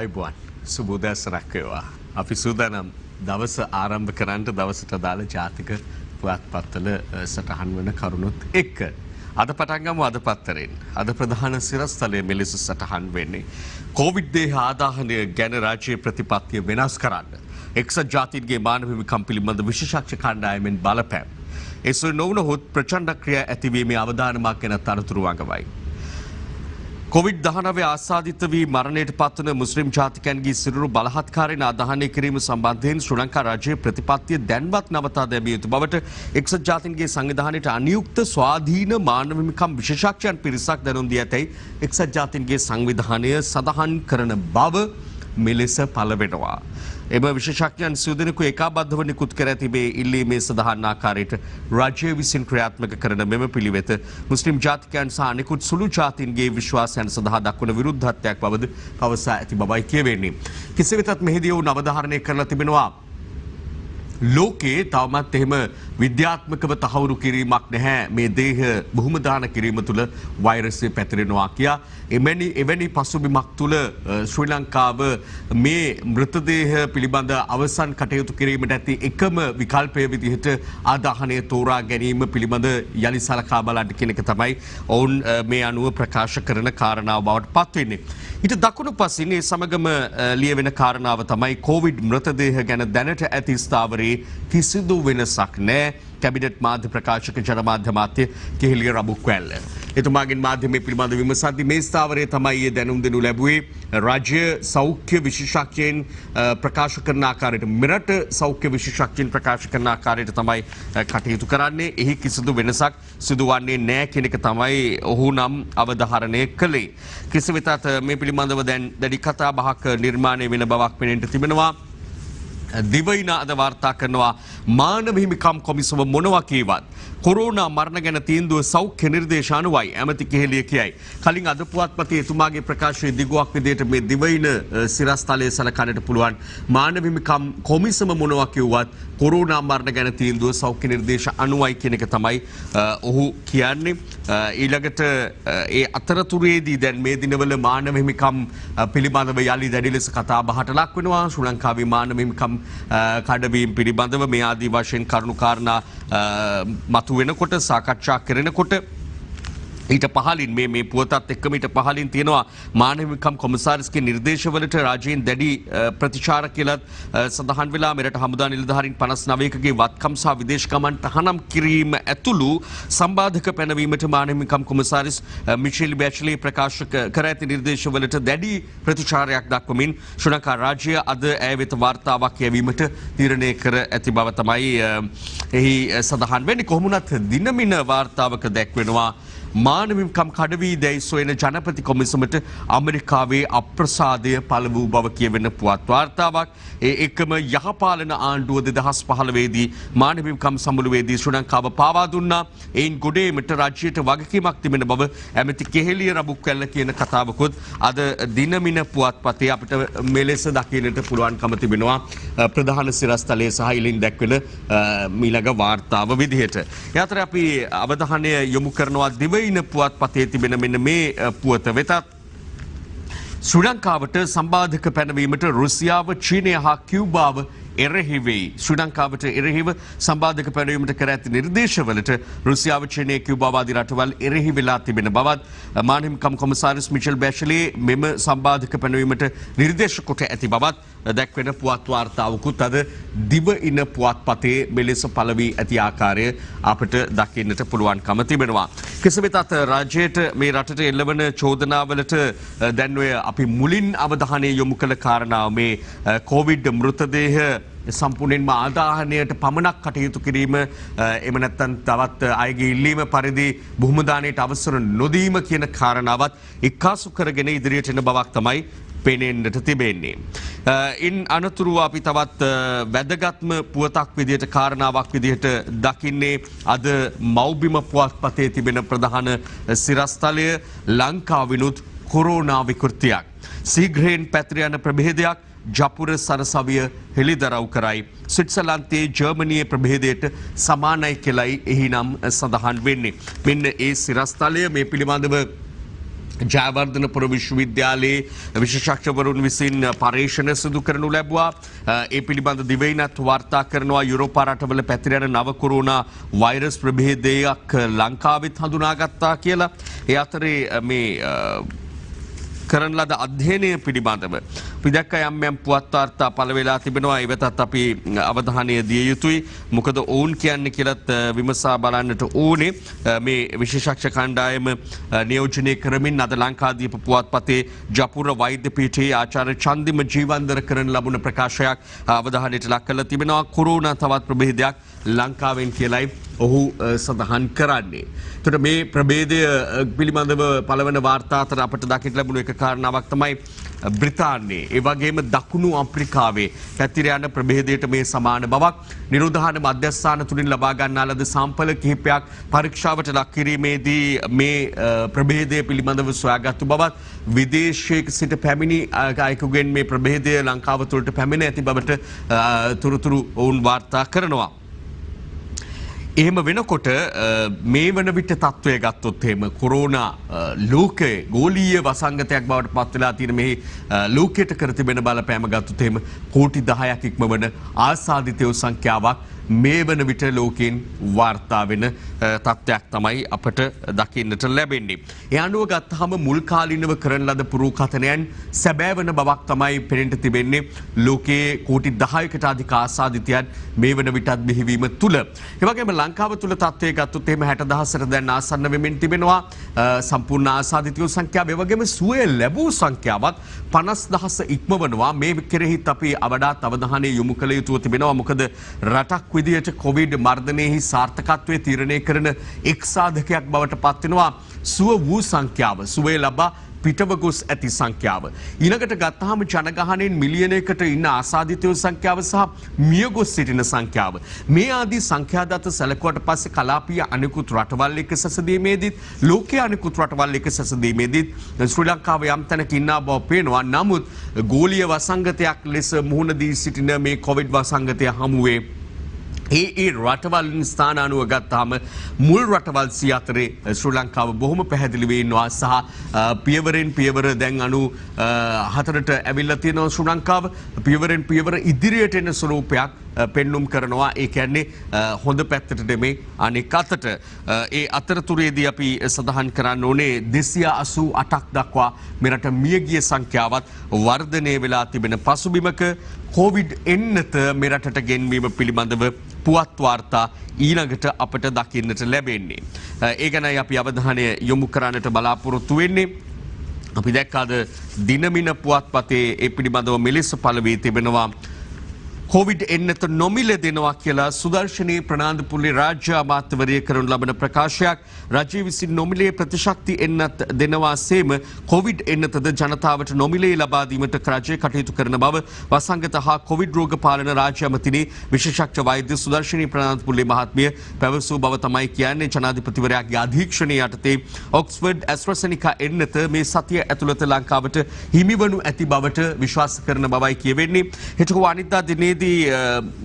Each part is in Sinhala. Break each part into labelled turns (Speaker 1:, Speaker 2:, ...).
Speaker 1: ආයුබෝවන් සුබෝදෑසනක් වේවා. අපි සූදානම් දවස ආරම්භ කරන්නට දවසට දාලා ජාතික පුවත්පත්වල සටහන් වන කරුණුත් එක්ක. අද පටන් ගමු අද පත්තරෙන්. අද ප්‍රධාන සිරස්තලයේ මෙලෙස සටහන් වෙන්නේ කොවිඩ් දේහ ආදාහනය ගැන රාජ්‍ය ප්‍රතිපත්තිය වෙනස් කරන්න. එක්සත් ජාතීන්ගේ මානව හිමිකම් පිළිබඳ විශේෂඥ කණ්ඩායමෙන් බලපෑම්. එසේ නොවුනහොත් ප්‍රචණ්ඩ ක්‍රියා ඇතිවීමේ අවධානමක් ගැන තනතුරු වගවයි. COVID-19 ආසාදිත වී මරණයට පත්වන මුස්ලිම් ජාතිකයන්ගේ සිරුරු බලහත්කාරයෙන් ආදාහනය කිරීම සම්බන්ධයෙන් ශ්‍රී ලංකා රාජ්‍ය ප්‍රතිපත්තිය දැන්වත් නවතා දැමිය යුතු බවට එක්සත් ජාතීන්ගේ සංවිධානයට අනියුක්ත ස්වාධීන මානව හිමිකම් විශේෂඥයන් පිරිසක් දැනුම් දී ඇතැයි එක්සත් ජාතීන්ගේ සංවිධානය සඳහන් කරන බව මෙලෙස පළ වෙනවා. එම විශේෂඥයන් සිව්දෙනෙකු ඒකාබද්ධව නිකුත් කර තිබේ ඉල්ලීමේ සඳහන් ආකාරයට රාජ්‍ය විසින් ක්‍රියාත්මක කරන මෙම පිළිවෙත මුස්ලිම් ජාතිකයන් සහ අනෙකුත් සුළු ජාතීන්ගේ විශ්වාසයන් සඳහා දක්වන විරුද්ධත්වයක් බවද පවසා ඇති බවයි කියවෙන්නේ. කෙසේ වෙතත් මෙහිදී ඔවුන් අවධාරණය කරලා තිබෙනවා ලෝකයේ තවමත් එහෙම විද්‍යාත්මකව තහවුරු කිරීමක් නැහැ මේ දේහ බොහොම දාන කිරීම තුළ වෛරසය පැතිරෙනවා කියා. එවැනි පසුබිමක් තුළ ශ්‍රී ලංකාව මේ මෘතදේහ පිළිබඳ අවසන් කටයුතු කිරීමට ඇති එකම විකල්පය විදිහට ආදාහනය තෝරා ගැනීම පිළිබඳ යලි සලකා බලන්න කියන එක තමයි ඔවුන් මේ අනුව ප්‍රකාශ කරන කාරණාව බවට පත්වෙන්නේ. ඊට දකුණු පසින් ඒ සමගම ලියවෙන කාරණාව තමයි කොවිඩ් මෘතදේහ ගැන දැනට ඇති ස්ථාවරයේ කිසිදු වෙනසක් නැහැ. කැබිනට් මාධ්‍ය ප්‍රකාශක ජනමාධ්‍ය අමාත්‍ය කෙහෙලිය රබුක්වැල්ල. එතුමාගෙන් මාධ්‍යමය පිළිබඳ විමසද්දී මේ ස්ථාවරය තමයි ඒ දැනුම් දෙනු ලැබුවේ. රාජ්‍ය සෞඛ්‍ය විශේෂඥයන් ප්‍රකාශ කරන ආකාරයට මෙරට සෞඛ්‍ය විශේෂඥයන් ප්‍රකාශ කරන ආකාරයට තමයි කටයුතු කරන්නේ. එහි කිසිදු වෙනසක් සිදුවන්නේ නැහැ කියන එක තමයි ඔහු නම් අවධාරණය කළේ. කෙසේ වෙතත් මේ පිළිබඳව දැන් දැඩි කතා බහක් නිර්මාණය වෙන බවක් පෙනෙන්න තිබෙනවා. දිවයින අද වාර්තා කරනවා මානව හිමිකම් කොමිසම මොනවා කීවත් කොරෝනා මරණ ගැන තීන්දුව සෞඛ්‍ය නිර්දේශ අනුවයි ඇමති කෙහෙලිය කියයි. කලින් අද පුවත්පතේ එතුමාගේ ප්‍රකාශයේ දිගුවක් විදිහට මේ දිවයින සිරස්තලයේ සලකන්නට පුළුවන් මානව හිමිකම් කොමිසම මොනවා කිව්වත් කොරෝනා මරණ ගැන තීන්දුව සෞඛ්‍ය නිර්දේශ අනුවයි කියන එක තමයි ඔහු කියන්නේ. ඊළඟට ඒ අතරතුරේදී දැන් මේ දිනවල මානව හිමිකම් පිළිබඳව යලි දැඩි ලෙස කතා බහට ලක් වෙනවා. ශ්‍රී ලංකාවේ මානව හිමිකම් කඩවීම පිළිබඳව මේ ආදී වශයෙන් කරුණු කාරණා මතු වෙනකොට සාකච්ඡා කරනකොට ඊට පහලින් මේ පුවතත් එක්කම ඊට පහලින් තියෙනවා මානව හිමිකම් කොමසාරිස්ගේ නිර්දේශවලට රාජ්‍යයෙන් දැඩි ප්‍රතිචාර කියලත් සඳහන් වෙලා මෙරට හමුදා නිලධාරීන් 59කගේ වත්කම් සහ විදේශ ගමන් තහනම් කිරීම ඇතුළු සම්බාධක පැනවීමට මානව හිමිකම් කොමසාරිස් මිෂෙල් බැචලේ ප්‍රකාශ කර ඇති නිර්දේශවලට දැඩි ප්‍රතිචාරයක් දක්වමින් ශ්‍රී ලංකා රාජ්‍ය අද ඇය වෙත වාර්තාවක් යැවීමට තීරණය කර ඇති බව තමයි එහි සඳහන් වෙන්නේ. කොහොමුණත් දිනමින වාර්තාවක දැක්වෙනවා මානව හිමිකම් කඩවී දැයි සොයන ජනපති කොමිසමට ඇමරිකාවේ අප්‍රසාදය පළ වූ බව කියවෙන පුවත් වාර්තාවක්. ඒ එකම යහපාලන ආණ්ඩුව 2015 දී මානව හිමිකම් සමුළුවේදී ශ්‍රී ලංකාව පාවා දුන්නා. එයින් ගොඩේමට රාජ්‍යයට වගකීමක් තිබෙන බව ඇමති කෙහෙලිය රබුක්වැල්ල කියන කතාවකුත් අද දිනමින පුවත්පතේ අපිට මෙලෙස දකින්නට පුළුවන්කම තිබෙනවා ප්‍රධාන සිරස්තලයේ සහ ඉලින් දැක්වෙන මීළඟ වාර්තාව විදිහට. ඒ අතර අපි අවධානය යොමු කරනවා දිවයින පුවත්පතේ තිබෙන මෙන්න මේ පුවත වෙතත් ශ්‍රී ලංකාවට සම්බාධක පැනවීමට රුසියාව චීනය හා කියුබාව එරෙහි වෙයි. ශ්‍රී ලංකාවට එරෙහිව සම්බාධක පැනවීමට කර ඇති නිර්දේශවලට රුසියාව චීනය කියුබාව ආදී රටවල් එරෙහි වෙලා තිබෙන බවත් මානව හිමිකම් කොමසාරිස් මිෂෙල් බැෂලේ මෙම සම්බාධක පැනවීමට නිර්දේශ කොට ඇති බවත් දැක්වෙන පුවත් වාර්තාවකුත් අද දිවයින පුවත්පතේ මෙලෙස පළ වී ඇති ආකාරය අපට දකින්නට පුළුවන්කම තිබෙනවා. කෙසේ වෙතත් රාජ්‍යයට මේ රටට එල්ලවන චෝදනාවලට දැන් ඔය අපි මුලින් අවධානය යොමු කළ කාරණාව මේ කොවිඩ් මෘතදේහ සම්පූර්ණයෙන්ම ආදාහනයට පමණක් කටයුතු කිරීම එම නැත්නම් තවත් අයගේ ඉල්ලීම පරිදි බොහොම දාණයට අවසර නොදීම කියන කාරණාවත් එක්කාසු කරගෙන ඉදිරියට එන බවක් තමයි පෙනෙන්නට තිබෙන්නේ. ඉන් අනතුරුව අපි තවත් වැදගත්ම පුවතක් විදිහට කාරණාවක් විදිහට දකින්නේ අද මව්බිම පුවත්පතේ තිබෙන ප්‍රධාන සිරස්තලය ලංකාවිනුත් කොරෝනා විකෘතියක්. සීඝ්‍රයෙන් පැතිර යන ප්‍රභේදයක් ජපුර සරසවිය හෙළිදරව් කරයි. ස්විට්සර්ලන්තයේ ජර්මනියේ ප්‍රභේදයට සමානයි කියලයි එහි නම් සඳහන් වෙන්නේ. මෙන්න ඒ සිරස්තලය මේ පිළිබඳව ජයවර්ධනපුර විශ්වවිද්‍යාලයේ විශේෂඥවරුන් විසින් පරීක්ෂණ සිදු කරනු ලැබුවා. ඒ පිළිබඳ දිවයිනත් වාර්තා කරනවා යුරෝපා රටවල පැතිර යන නව කොරෝනා වෛරස් ප්‍රභේදයක් ලංකාවෙත් හඳුනාගත්තා කියලා. ඒ අතරේ මේ කරන ලද අධ්‍යයනය පිළිබඳව අපි දැක්ක යම් පුවත් වාර්තා පළ වෙලා තිබෙනවා. ඒ වෙතත් අපි අවධානය දිය යුතුයි. මොකද ඔවුන් කියන්නේ කියලත් විමසා බලන්නට ඕනේ. මේ විශේෂඥ කණ්ඩායම නියෝජනය කරමින් අද ලංකාදීප පුවත්පතේ ජපුර වෛද්‍ය පීඨයේ ආචාර්ය චන්දිම ජීවන්දර කරන ලබන ප්‍රකාශයක් අවධානයට ලක් කරලා තිබෙනවා. කොරෝනා තවත් ප්‍රභේදයක් ලංකාවෙන් කියලයි ඔහු සඳහන් කරන්නේ. එතකොට මේ ප්‍රභේදය පිළිබඳව පළවන වාර්තා අතර අපට දකින්න ලැබුණු එක කාරණාවක් තමයි බ්‍රිතාන්‍යයේ ඒ වගේම දකුණු අප්‍රිකාවේ පැතිර යන ප්‍රභේදයට මේ සමාන බවක් නිරෝධාන මධ්‍යස්ථාන තුලින් ලබා ගන්නා ලද සාම්පල කිහිපයක් පරීක්ෂාවට ලක් කිරීමේදී මේ ප්‍රභේදය පිළිබඳව සොයාගත්තු බවත් විදේශයක සිට පැමිණි අයෙකුගෙන් මේ ප්‍රභේදය ලංකාව තුළට පැමිණ ඇති බවට තොරතුරු ඔවුන් වාර්තා කරනවා. එහෙම වෙනකොට මේ වන විට තත්ත්වය ගත්තොත් එහෙම කොරෝනා ලෝකයේ ගෝලීය වසංගතයක් බවට පත් වෙලා තියෙන මේ ලෝකයට කර තිබෙන බලපෑම ගත්තොත් එහෙම කෝටි 10ක් ඉක්මවන ආසාදිතයෝ සංඛ්‍යාවක් මේ වන විට ලෝකයෙන් වාර්තා වෙන තත්ත්වයක් තමයි අපට දකින්නට ලැබෙන්නේ. ඒ අනුව ගත්තාම මුල් කාලිනව කරන ලද පුරූකථනයන් සැබෑ වන බවක් තමයි පෙනෙන්න තිබෙන්නේ. ලෝකයේ කෝටි 10කට අධික ආසාදිතයන් මේ වන විටත් බිහිවීම තුල. ඒ වගේම ලංකාව තුල තත්ත්වය ගත්තොත් එහෙම 60000ට දැන් ආසන්න වෙමින් තිබෙනවා. සම්පූර්ණ ආසාදිතයෝ සංඛ්‍යාව ඒ වගේම සුවය ලැබූ සංඛ්‍යාවත් 50000 ඉක්මවනවා. මේ කෙරෙහිත් අපි වඩාත් අවධානය යොමු කළ යුතුව තිබෙනවා. මොකද රටක් විදියට කොවිඩ් මර්ධනයේහි සාර්ථකත්වයේ තීරණය කරන එක් සාධකයක් බවට පත් වෙනවා සුව වූ සංඛ්‍යාව. සුවය ලබා පිටව ගොස් ඇති සංඛ්‍යාව. ඊළඟට ගත්තාම ජනගහනයෙන් මිලියනයකට ඉන්න ආසාදිතයෝ සංඛ්‍යාව සහ මිය ගොස් සිටින සංඛ්‍යාව. මේ ආදී සංඛ්‍යාදත සැලකුවට පස්සේ කලාපීය අනිකුත් රටවල් එක්ක සැසඳීමේදීත් ලෝකයේ අනිකුත් රටවල් එක්ක සැසඳීමේදීත් ශ්‍රී ලංකාව යම් තැනක ඉන්නා බව පේනවා. නමුත් ගෝලීය වසංගතයක් ලෙස මුහුණ දී සිටින මේ කොවිඩ් වසංගතය හමුවේ ඒ රටවල් ස්ථාන අනුව ගත්තාම මුල් රටවල් 100 අතරේ ශ්‍රී ලංකාව බොහොම පැහැදිලිව ඉන්නවා සහ පියවරෙන් පියවර දැන් 94ට ඇවිල්ලා තියෙනවා ශ්‍රී ලංකාව. පියවරෙන් පියවර ඉදිරියට එන ස්වරූපයක් පෙන්눔 කරනවා. ඒ කියන්නේ හොඳ පැත්තට නෙමෙයි අනෙක් අතට. ඒ අතරතුරේදී අපි සඳහන් කරන්න ඕනේ 288ක් දක්වා මෙරට මියගිය සංඛ්‍යාවත් වර්ධනය වෙලා තිබෙන පසුබිමක කොවිඩ් එන්නත මෙරටට ගෙන්වීම පිළිබඳව පුවත් වාර්තා ඊළඟට අපට දකින්නට ලැබෙන්නේ. ඒ ගැනයි අපි අවධානය යොමු කරන්නට බලාපොරොත්තු වෙන්නේ. අපි දැක්කාද දිනමින පුවත්පතේ ඒ පිළිබඳව මෙලෙස පළ වී තිබෙනවා. කොවිඩ් එන්නත නොමිල දෙනවා කියලා සුදර්ශනී ප්‍රනාන්දුපුරේ රාජ්‍ය අමාත්‍යවරිය කරනු ලබන ප්‍රකාශයක්. රජය විසින් නොමිලේ ප්‍රතිශක්ති එන්නත් දෙනවා සේම කොවිඩ් එන්නතද ජනතාවට නොමිලේ ලබා දීමට රජය කටයුතු කරන බව වසංගත හා කොවිඩ් රෝග පාලන රාජ්‍ය අමාත්‍යනි විශේෂඥ වෛද්‍ය සුදර්ශනී ප්‍රනාන්දුපුරේ මහත්මිය පැවසූ බව තමයි කියන්නේ. ජනාධිපතිවරයාගේ අධීක්ෂණය යටතේ ඔක්ස්ෆර්ඩ් ඇස්ට්‍රාසෙනිකා එන්නත මේ සතිය ඇතුළත ලංකාවට හිමිවනු ඇති බවට විශ්වාස කරන බවයි කියවෙන්නේ. හෙටකෝ අනිද්දා දිනේදී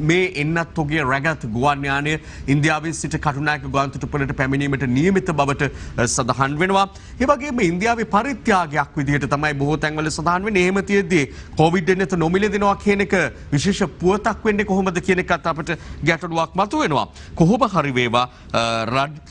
Speaker 1: මේ එන්නත් ඔගේ රැගත් ගුවන් යානය ඉන්දියාවේ සිට කටුනායක ගුවන්තොටුපළට පැමිණීමට නියමිත බවට සඳහන් වෙනවා. ඒ වගේම ඉන්දියාවේ පරිත්‍යාගයක් විදිහට තමයි බොහෝ තැන්වල සඳහන් වෙන්නේ. එහෙම තියෙද්දී කොවිඩ් එන්නත නොමිලේ දෙනවා කියන එක විශේෂ පුවතක් වෙන්නේ කොහොමද කියන එකත් අපිට ගැටලුවක් මතුවෙනවා. කොහොම හරි වේවා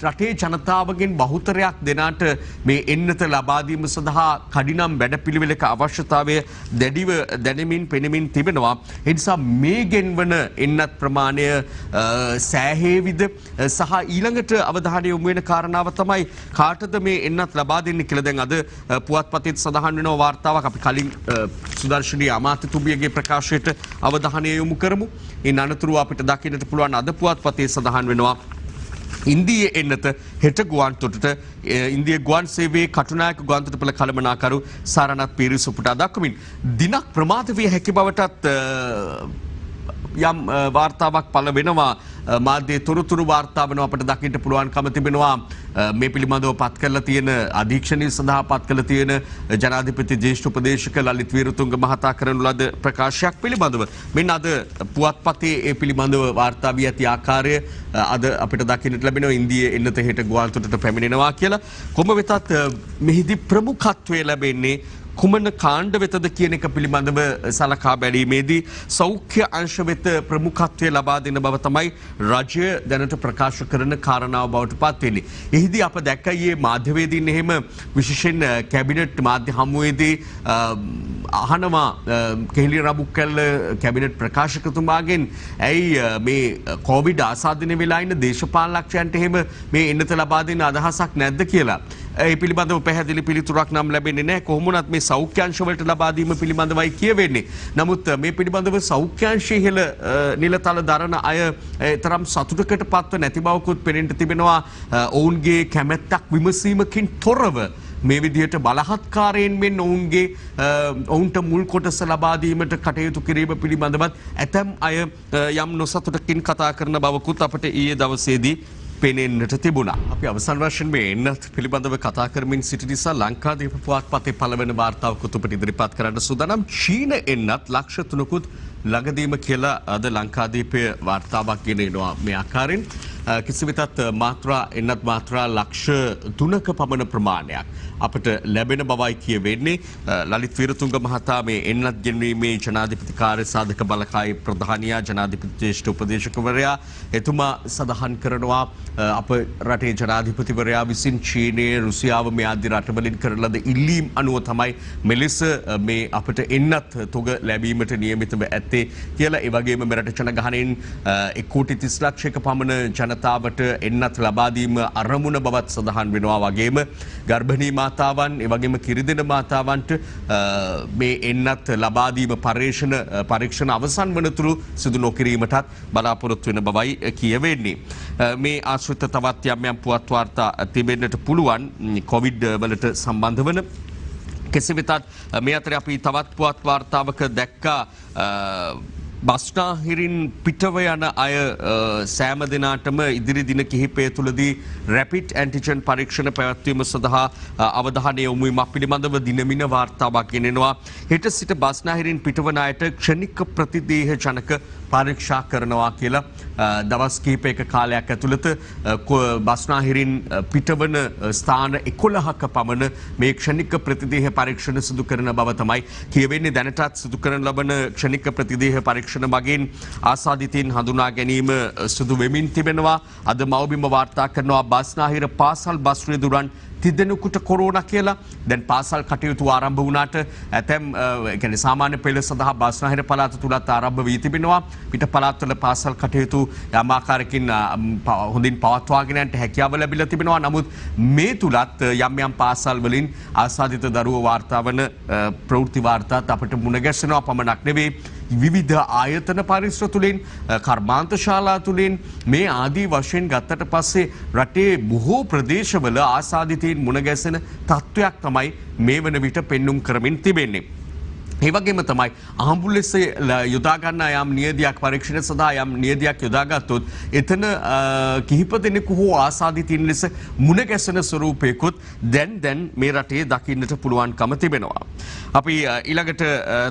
Speaker 1: රටේ ජනතාවගෙන් බහුතරයක් දෙනාට මේ එන්නත ලබා දීම සඳහා කඩිනම් වැඩපිළිවෙලක අවශ්‍යතාවය දැඩිව දැනෙමින් පෙනෙමින් තිබෙනවා. ඒ නිසා මේ ගෙන්වන එන්නත් ප්‍රමාණය සෑහේවිද සහ ඊළඟට අවධානය යොමු වෙන කාරණාව තමයි කාටද මේ එන්නත් ලබා දෙන්නේ කියලා. දැන් අද පුවත්පතේත් සඳහන් වෙනවා වාර්තාවක්. අපි කලින් සුදර්ශනී අමාත්‍යතුමියගේ ප්‍රකාශයට අවධානය යොමු කරමු. ඉන් අනතුරුව අපිට දකින්නට පුළුවන් අද පුවත්පතේ සඳහන් වෙනවා ඉන්දියේ එන්නත හෙට ගුවන්තොටුට ඉන්දිය ගුවන් සේවයේ කටුනායක ගුවන්තොටුපළ කළමනාකරු සාරනත් පීරිස් උපුටා දක්වමින් දිනක් ප්‍රමාද විය හැකි බවටත් යම් වාර්තාවක් පළ වෙනවා මාධ්‍යයේ තොරතුරු වාර්තා වෙනවා අපිට දකින්න පුළුවන්කම තිබෙනවා මේ පිළිබඳව පත් කරලා තියෙන අධීක්ෂණය සඳහා පත් කරලා තියෙන ජනාධිපති ජ්‍යෙෂ්ඨ උපදේශක ලලිත් වීරතුංග මහතා කරන ලද ප්‍රකාශයක් පිළිබඳව මෙන්න අද පුවත්පතේ ඒ පිළිබඳව වාර්තා වී ඇති ආකාරය අද අපිට දකින්නට ලැබෙනවා ඉන්දියේ එන්නත හෙට ගුවන්තොටට පැමිණෙනවා කියලා කොහොම වෙතත් මෙහිදී ප්‍රමුඛත්වය ලැබෙන්නේ කුමන කාණ්ඩ වෙතද කියන එක පිළිබඳව සලකා බැලීමේදී සෞඛ්‍ය අංශ වෙත ප්‍රමුඛත්වය ලබා දෙන බව තමයි රජය දැනට ප්‍රකාශ කරන කාරණාව බවට පත් වෙන්නේ. එහිදී අප දැක්කා ඊයේ මාධ්‍යවේදීන් එහෙම විශේෂයෙන් කැබිනට් මාධ්‍ය හමුවේදී අහනවා කෙහෙලිය රාබුක්කැල්ල කැබිනට් ප්‍රකාශකතුමාගෙන් ඇයි මේ කොවිඩ් ආසාදනය වෙලා ඉන්න දේශපාලනඥයන්ට එහෙම මේ එන්නත ලබා දෙන්න අදහසක් නැද්ද කියලා. ඒ පිළිබඳව පැහැදිලි පිළිතුරක් නම් ලැබෙන්නේ නැහැ. කොහොම වුණත් මේ සෞඛ්‍ය අංශ වලට ලබා දීම පිළිබඳවයි කියවෙන්නේ. නමුත් මේ පිළිබඳව සෞඛ්‍ය අංශයේ ඉහළ නිලතල දරන අය තරම් සතුටකට පත්ව නැති බවකුත් පෙනෙන්න තිබෙනවා. ඔවුන්ගේ කැමැත්තක් විමසීමකින් තොරව මේ විදිහට බලහත්කාරයෙන් මෙන් ඔවුන්ට මුල් කොටස ලබා දීමට කටයුතු කිරීම පිළිබඳවත් ඇතැම් අය යම් නොසතුටකින් කතා කරන බවකුත් අපට ඊයේ දවසේදී පෙනෙන්නට තිබුණා. අපි අවසන් වශයෙන් මේ එන්නත් පිළිබඳව කතා කරමින් සිටි නිසා ලංකාදීප පුවත්පතේ පළවෙනි වාර්තාවකුත් ඔබට ඉදිරිපත් කරන්න සූදානම්. චීන එන්නත් ලක්ෂ 3කුත් ළඟදීම කියලා අද ලංකාදීපයේ වාර්තාවක් ගෙන එනවා මේ ආකාරයෙන්. කිසි වෙතත් මාත්‍රා එන්නත් මාත්‍රා ලක්ෂ 3ක පමණ ප්‍රමාණයක් අපට ලැබෙන බවයි කියවෙන්නේ. ලලිත් වීරතුංග මහතා මේ එන්නත් ගෙන්වීමේ ජනාධිපති කාර්ය සාධක බලකායේ ප්‍රධානියා ජනාධිපති ජ්‍යෙෂ්ඨ උපදේශකවරයා එතුමා සඳහන් කරනවා අප රටේ ජනාධිපතිවරයා විසින් චීනයේ රුසියාව මේ ආදී රටවලින් කරන ලද ඉල්ලීම් අනුව තමයි මෙලෙස මේ අපට එන්නත් තොග ලැබීමට නියමිතව ඇත්තේ කියලා. ඒ වගේම මෙරට ජනගහනයෙන් 1,30 ලක්ෂයක පමණ ජනතාවට එන්නත් ලබා දීම අරමුණ බවත් සඳහන් වෙනවා. වගේම ගර්භණී මාතාවන් ඒ වගේම කිරිදෙන මාතාවන්ට මේ එන්නත් ලබා දීම පරීක්ෂණ අවසන් වනතුරු සිදු නොකිරීමටත් බලාපොරොත්තු වෙන බවයි කියවෙන්නේ. මේ ආශ්‍රිත තවත් යම් පුවත් වාර්තා තිබෙන්නට පුළුවන් කොවිඩ් වලට සම්බන්ධ වන. කෙසේ වෙතත් මේ අතරේ අපි තවත් පුවත් වාර්තාවක දැක්කා බස්නාහිරින් පිටව යන අය සෑම දිනකටම ඉදිරි දින කිහිපය තුළදී රැපිඩ් ඇන්ටිජන් පරීක්ෂණ පැවැත්වීම සඳහා අවධානය යොමු වීමක් පිළිබඳව දිනමින වාර්තාවක් ගෙනෙනවා. හෙට සිට බස්නාහිරින් පිටවන අයට ක්ෂණික ප්‍රතිදේහ ජනක පරීක්ෂා කරනවා කියලා දවස් කිහිපයක කාලයක් ඇතුළත බස්නාහිරින් පිටවන ස්ථාන 11ක පමණ මේ ක්ෂණික ප්‍රතිදේහ පරීක්ෂණ සිදු කරන බව තමයි කියවෙන්නේ. දැනටත් සිදු කරන ලබන ක්ෂණික ප්‍රතිදේහ පරීක්ෂණ මගින් ආසාදිතයින් හඳුනා ගැනීම සිදු වෙමින් තිබෙනවා. අද මව්බිම වාර්තා කරනවා බස්නාහිර පාසල් බස් රියදුරන් තිදෙනෙකුට කොරෝනා කියලා. දැන් පාසල් කටයුතු ආරම්භ වුණාට ඇතැම් කියන්නේ සාමාන්‍ය පෙළ සඳහා බස්නාහිර පළාත තුලත් ආරම්භ වී තිබෙනවා. පිට පළාත්වල පාසල් කටයුතු යම් ආකාරයකින් හොඳින් පවත්වාගෙන යන්නට හැකියාව ලැබිලා තිබෙනවා. නමුත් මේ තුලත් යම් පාසල් වලින් ආසාදිත දරුවෝ වාර්තා වන ප්‍රවෘත්ති වාර්තාත් අපට මුණ ගැසෙනවා පමණක් නෙවෙයි. විවිධ ආයතන පරිසර තුළින් කර්මාන්ත ශාලා තුළින් මේ ආදී වශයෙන් ගත්තට පස්සේ රටේ බොහෝ ප්‍රදේශවල ආසාදිතයින් මුණ ගැසෙන තත්ත්වයක් තමයි මේ වන විට පෙන්눔 කරමින් තිබෙන්නේ. ඒ වගේම තමයි ආම්බුලන්ස් යොදා ගන්න යම් නියදියක් පරීක්ෂණ සඳහා යම් නියදියක් යොදාගත්තොත් එතන කිහිප දෙනෙකු හෝ ආසාදිතයින් ලෙස මුණ ගැසෙන ස්වරූපයකුත් දැන් මේ රටේ දකින්නට පුළුවන්කම තිබෙනවා. අපි ඊළඟට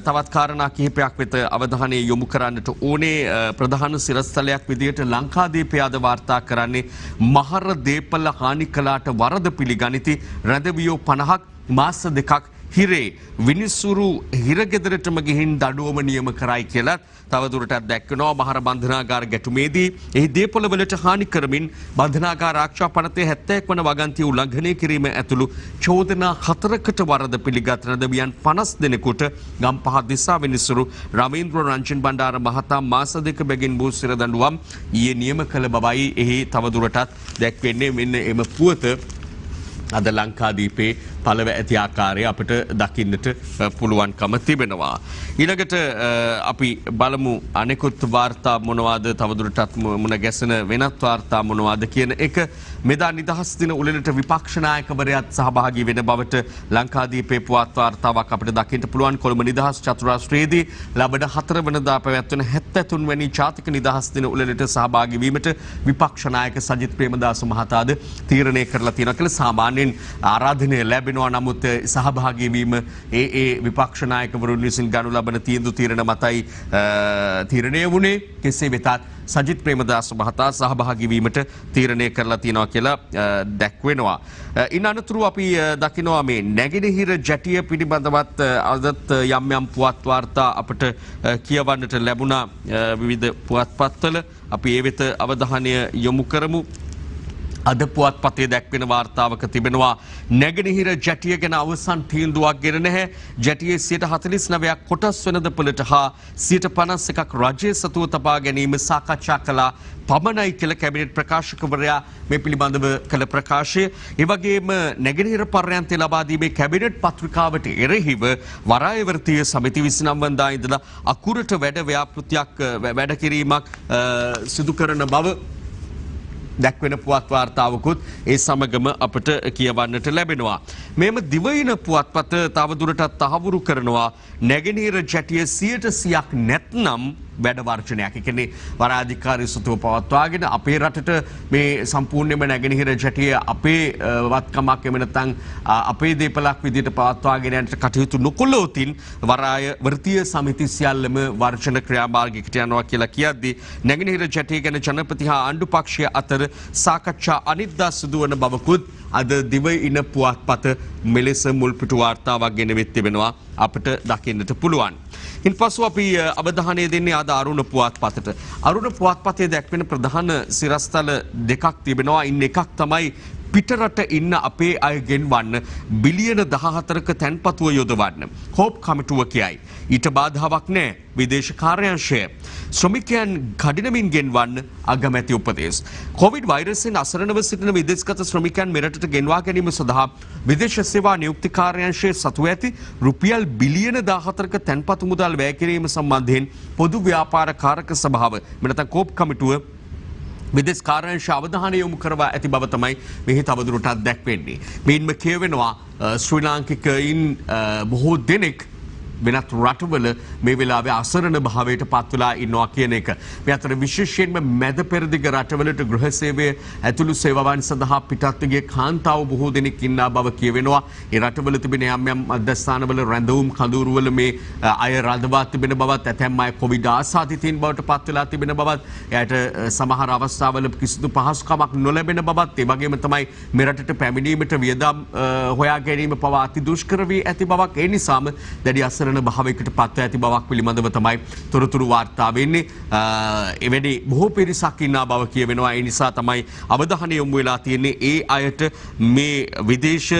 Speaker 1: තවත් කාරණා කිහිපයක් වෙත අවධානය යොමු කරන්නට ඕනේ. ප්‍රධාන සිරස්තලයක් විදිහට ලංකාදීපය අද වාර්තා කරන්නේ මහර දේපල හානි කළාට වරද පිළිගනිති රැඳවියෝ 50ක් මාස දෙකක් හිරේ විනිසුරු හිරගෙදරටම ගිහින් දඩුවම නියම කරයි කියලා තවදුරටත් දැක්කනවා. මහර බන්ධනාගාර ගැටුමේදී එහි දේපොළවලට හානි කරමින් බන්ධනාගාර ආරක්ෂා පනතේ 71 වන වගන්තිය උල්ලංඝනය කිරීම ඇතුළු චෝදනා 4කට වරද පිළිගත් රැඳවියන් 50 දෙනෙකුට ගම්පහ දිසා විනිසුරු රවීන්ද්‍ර රංජන් බණ්ඩාර මහතා මාස දෙක බැගින් වූ සිර දඬුවම් ඊයේ නියම කළ බවයි එහි තවදුරටත් දැක්වෙන්නේ. මෙන්න එම පුවත අද ලංකාදීපේ පළව ඇති ආකාරය අපිට දකින්නට පුළුවන්කම තිබෙනවා. ඊළඟට අපි බලමු අනෙකුත් වාර්තා මොනවාද තවදුරටත් මුණ ගැසෙන වෙනත් වාර්තා මොනවාද කියන එක. මෙදා නිදහස් දින උළෙලට විපක්ෂ නායකවරයාත් සහභාගී වෙන බවට ලංකාදීපේ පුවත් වාර්තාවක් අපිට දකින්න පුළුවන්. කොළඹ නිදහස් චතුරාශ්‍රයේදී ලබන 4 වෙනිදා පැවැත්වෙන 73 වැනි ජාතික නිදහස් දින උළෙලට සහභාගී වීමට විපක්ෂ නායක සජිත් ප්‍රේමදාස මහතාද තීරණය කරලා තියෙනවා කියලා සාමාන්‍යයෙන් ආරාධනය ලැබෙනවා. නමුත් සහභාගී වීම ඒ විපක්ෂ නායකවරුන් විසින් ගනු ලබන තීරණ මතයි තීරණය වුණේ. කෙසේ වෙතත් සජිත් ප්‍රේමදාස මහතා සහභාගී වීමට තීරණය කරලා තියෙනවා කියලා දැක්වෙනවා. ඉන් අනතුරු අපි දකිනවා මේ නැගෙනහිර ජැටිය පිළිබඳවත් අදත් යම් යම් පුවත් වාර්තා අපට කියවන්නට ලැබුණා විවිධ පුවත්පත්වල. අපි ඒ වෙත අවධානය යොමු කරමු. අද පුවත්පතේ දැක්වෙන වාර්තාවක තිබෙනවා නැගෙනහිර ජැටිය ගැන අවසන් තීන්දුවක් ගෙන නැහැ. ජැටියේ 49% කොටස් වෙළඳපොළට හා 51% රජයේ සතුව තබා ගැනීම සාකච්ඡා කළා පමණයි කියලා කැබිනට් ප්‍රකාශකවරයා මේ පිළිබඳව කළ ප්‍රකාශය. ඒ වගේම නැගෙනහිර පර්යන්තය ලබා දීමේ කැබිනට් පත්‍රිකාවට එරෙහිව වරාය වෘත්තීය සමිති 29 වෙනිදා ඉඳලා අකුරට වැඩ ව්‍යාපෘතියක් වැඩ කිරීමක් සිදු කරන බව දැක්වෙන පුවත් වාර්තාවකුත් ඒ සමගම අපට කියවන්නට ලැබෙනවා. මේම දිවයින පුවත්පත තවදුරටත් තහවුරු කරනවා නැගෙනහිර ජැටිය 100%ක් නැත්නම් වැඩ වර්ජනයක්. ඒ කියන්නේ වරාධිකාරී සතුව පවත්වාගෙන අපේ රටට මේ සම්පූර්ණයෙන්ම නැගෙනහිර ජැටිය අපේ වත්කමක් එමෙ නැත්නම් අපේ දේපලක් විදිහට පවත්වාගෙන යන්නට කටයුතු නොකළොතින් වරාය වෘත්තීය සමිති සියල්ලම වර්ජන ක්‍රියාමාර්ගයකට යනවා කියලා කියද්දී නැගෙනහිර ජැටිය ගැන ජනපති හා ආණ්ඩු පක්ෂය අතර සාකච්ඡා අනිද්දා සිදුවන බවකුත් අද දිවයින පුවත්පත මෙලෙස මුල්පිටු වාර්තාවක් ගෙනවෙත් තිබෙනවා අපට දකින්නට පුළුවන්. ඉන්පසු අපි අවධානය දෙන්නේ අද අරුණ පුවත්පතට. අරුණ පුවත්පතේ දැක්වෙන ප්‍රධාන සිරස්තල දෙකක් තිබෙනවා. ඉන් එකක් තමයි පිටරට ඉන්න අපේ අය ගෙන්වන්න බිලියන 14ක තැන්පතුව යොදවන්න කෝප් කමිටුව කියයි. ඊට බාධාවක් නැහැ විදේශ කාර්යාංශය. ශ්‍රමිකයන් කඩිනමින් ගෙන්වන්න අගමැති උපදෙස්. කොවිඩ් වෛරසයෙන් අසරණව සිටින විදේශගත ශ්‍රමිකයන් මෙරටට ගෙන්වා ගැනීම සඳහා විදේශ සේවා නියුක්ති කාර්යාංශයේ සතු ඇති රුපියල් බිලියන 14ක තැන්පතු මුදල් වැය කිරීම සම්බන්ධයෙන් පොදු ව්‍යාපාර කාරක සභාව මෙතන කෝප් කමිටුව විදේශ කාර්යාංශ අවධානය යොමු කරවා ඇති බව තමයි මෙහි තවදුරටත් දැක්වෙන්නේ. මේන්ම කියවෙනවා ශ්‍රී ලාංකිකයින් බොහෝ දෙනෙක් වෙනත් රටවල මේ වෙලාවේ අසරණ භාවයට පත් වෙලා ඉන්නවා කියන එක. මේ අතර විශේෂයෙන්ම මැද පෙරදිග රටවලට ගෘහ සේවය ඇතුළු සේවාවන් සඳහා පිටත් ගිය කාන්තාව බොහෝ දෙනෙක් ඉන්නා බව කියවෙනවා. ඒ රටවල තිබෙන යම් යම් මධ්‍යස්ථානවල රැඳවුම් කඳවුරුවල මේ අය රඳවා තිබෙන බවත් ඇතැම් අය කොවිඩ් ආසාදිතයින් බවට පත් වෙලා තිබෙන බවත් එයට සමහර අවස්ථාවල කිසිදු පහසුකමක් නොලැබෙන බවත් ඒ වගේම තමයි මෙරටට පැමිණීමට වියදම් හොයා ගැනීම පවා අති දුෂ්කර වී ඇති බවක් ඒ නිසාම දැඩි අසරණ භාවයකට පත්ව ඇති බවක් පිළිබඳව තමයි තොරතුරු වාර්තා වෙන්නේ. එවැනි බොහෝ පිරිසක් ඉන්නා බව කියවෙනවා. ඒ නිසා තමයි අවධානය යොමු වෙලා තියෙන්නේ ඒ අයට මේ විදේශ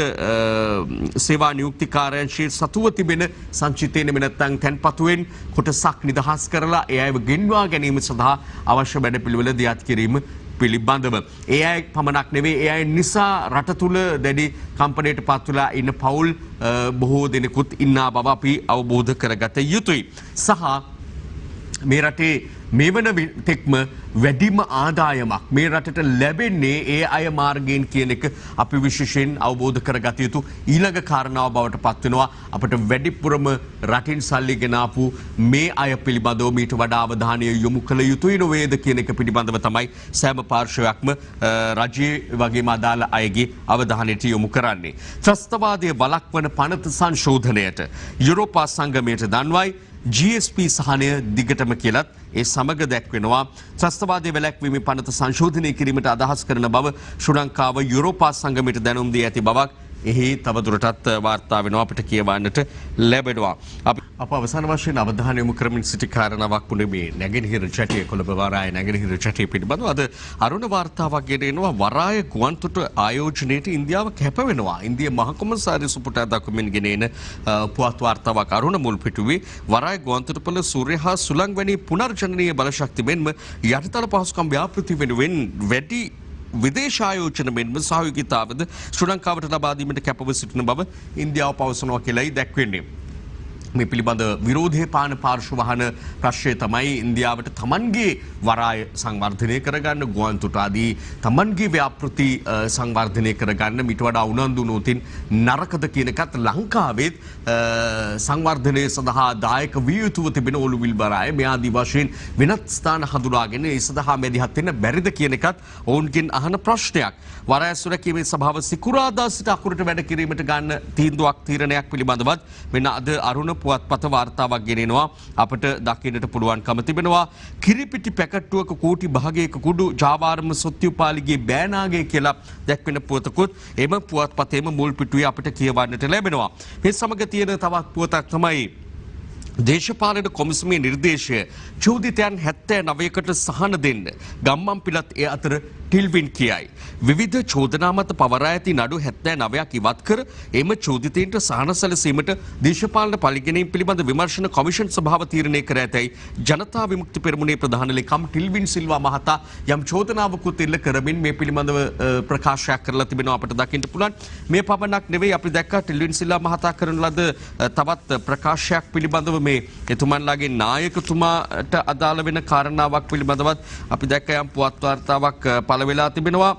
Speaker 1: සේවා නියුක්ති කාර්යාංශයේ සතුව තිබෙන සංචිතයෙන් නැත්නම් තැන්පතුවෙන් කොටසක් නිදහස් කරලා ඒ අයව ගෙන්වා ගැනීම සඳහා අවශ්‍ය වැඩපිළිවෙල දියත් කිරීම පිළිබඳව. ඒ අය පමණක් නෙවෙයි ඒ අය නිසා රට තුල දැඩි කම්පණයට පත් වෙලා ඉන්න පවුල් බොහෝ දෙනෙකුත් ඉන්නා බව අපි අවබෝධ කරගත යුතුයි. සහ මේ රටේ මේ වන තෙක්ම වැඩිම ආදායමක් මේ රටට ලැබෙන්නේ ඒ අය මාර්ගයෙන් කියන එක අපි විශේෂයෙන් අවබෝධ කරගත යුතු ඊළඟ කාරණාව බවට පත් වෙනවා. අපිට වැඩිපුරම රටින් සල්ලි ගෙන ආපු මේ අය පිළිබඳව මීට වඩා අවධානය යොමු කළ යුතුයි නොවේද කියන එක පිළිබඳව තමයි සෑම පාර්ශවයක්ම රජයේ වගේම අදාළ අයගේ අවධානයට යොමු කරන්නේ. ත්‍රස්තවාදයේ වළක්වන පනත සංශෝධනයට යුරෝපා සංගමයට දන්වයි GSP සහනය දිගටම කියලත් ඒ සමග දැක්වෙනවා. ත්‍රස්තවාදයේ වැළැක්වීමේ පනත සංශෝධනය කිරීමට අදහස් කරන බව ශ්‍රී ලංකාව යුරෝපා සංගමයට දැනුම් දී ඇති බවක් එහි තවදුරටත් වාර්තා වෙනවා අපිට කියවන්නට ලැබෙනවා. අප අවසාන වශයෙන් අවධානය යොමු කරමින් සිටි කාරණාවක් වුණේ මේ නැගෙනහිර ජැටිය කොළඹ වරාය නැගෙනහිර ජැටිය පිළිබඳව අද අරුණ වාර්තාවක් ගෙන එනවා. වරාය ගුවන්තොට ආයෝජනයේට ඉන්දියාව කැප වෙනවා. ඉන්දිය මහ කොමසාරිස් උපුටා දක්වමින් ගෙන එන පුවත් වාර්තාවක් අරුණ මුල් පිටුවේ වරාය ගුවන්තොටුපළ සූර්ය හා සුළං වැනි පුනර්ජනනීය බලශක්ති මෙන්ම යටිතල පහසුකම් ව්‍යාපෘති වෙනුවෙන් වැඩි විදේශ ආයෝජන මෙන්ම සහයෝගීතාවද ශ්‍රී ලංකාවට ලබා දීමට කැපව සිටින බව ඉන්දියාව පවසනවා කියලායි දැක්වෙන්නේ. මේ පිළිබඳ විරෝධය පාන පාර්ශ්ව වහන ප්‍රශ්නය තමයි ඉන්දියාවට තමන්ගේ වරාය සංවර්ධනය කරගන්න ගුවන් තොට ආදී තමන්ගේ ව්‍යාපෘති සංවර්ධනය කරගන්න මිට වඩා උනන්දු නොතින් නරකද කියන එකත් ලංකාවෙත් සංවර්ධනය සඳහා දායක විය යුතුව තිබෙන ඔළුවිල් වරාය මේ ආදී වශයෙන් වෙනත් ස්ථාන හඳුනාගෙන ඒ සඳහා මැදිහත් වෙන්න බැරිද කියන එකත් ඔවුන්ගෙන් අහන ප්‍රශ්නයක්. වරාය සුරැකීමේ සභාව සිකුරාදා සිට අකුරට වැඩ කිරීමට ගන්න තීරණයක් පිළිබඳවත් මෙන්න අද අරුණ පුවත්පත වාර්තාවක් ගෙනෙනවා අපට දකින්නට පුළුවන්කම තිබෙනවා. කිරිපිටි පැකට්ටුවක කෝටි භාගයක කුඩු ජාවාරම සොත්තිඋපාලිගේ බෑනාගේ කියලා දැක්වෙන පුවතකුත් එම පුවත්පතේම මුල් පිටුවේ අපිට කියවන්නට ලැබෙනවා. මේ සමග තියෙන තවත් පුවතක් තමයි දේශපාලන කොමිසමේ නිර්දේශය චෝදිතයන් 79කට සහන දෙන්න ගම්මන් පිලත් ඒ අතර ටිල්වින් කියයි. විවිධ චෝදනා මත පවරා ඇති නඩු 79ක් ඉවත් කර එම චෝදිතයින්ට සහන සැලසීමට දේශපාලන පරිගණනීම් පිළිබඳ විමර්ශන කොමිෂන් සභාව තීරණය කර ඇතැයි ජනතා විමුක්ති පෙරමුණේ ප්‍රධාන ලේකම් ටිල්වින් සිල්වා මහතා යම් චෝදනාවකුත් එල්ල කරමින් මේ පිළිබඳව ප්‍රකාශයක් කරලා තිබෙනවා අපට දකින්න පුළුවන්. මේ පමණක් නෙවෙයි අපි දැක්කා ටිල්වින් සිල්වා මහතා කරන ලද තවත් ප්‍රකාශයක් පිළිබඳව මේ එතුමන්ලාගේ නායකතුමාට අදාළ වෙන කාරණාවක් පිළිබඳවත් අපි දැක්ක යම් පුවත් වාර්තාවක් පළ වෙලා තිබෙනවා.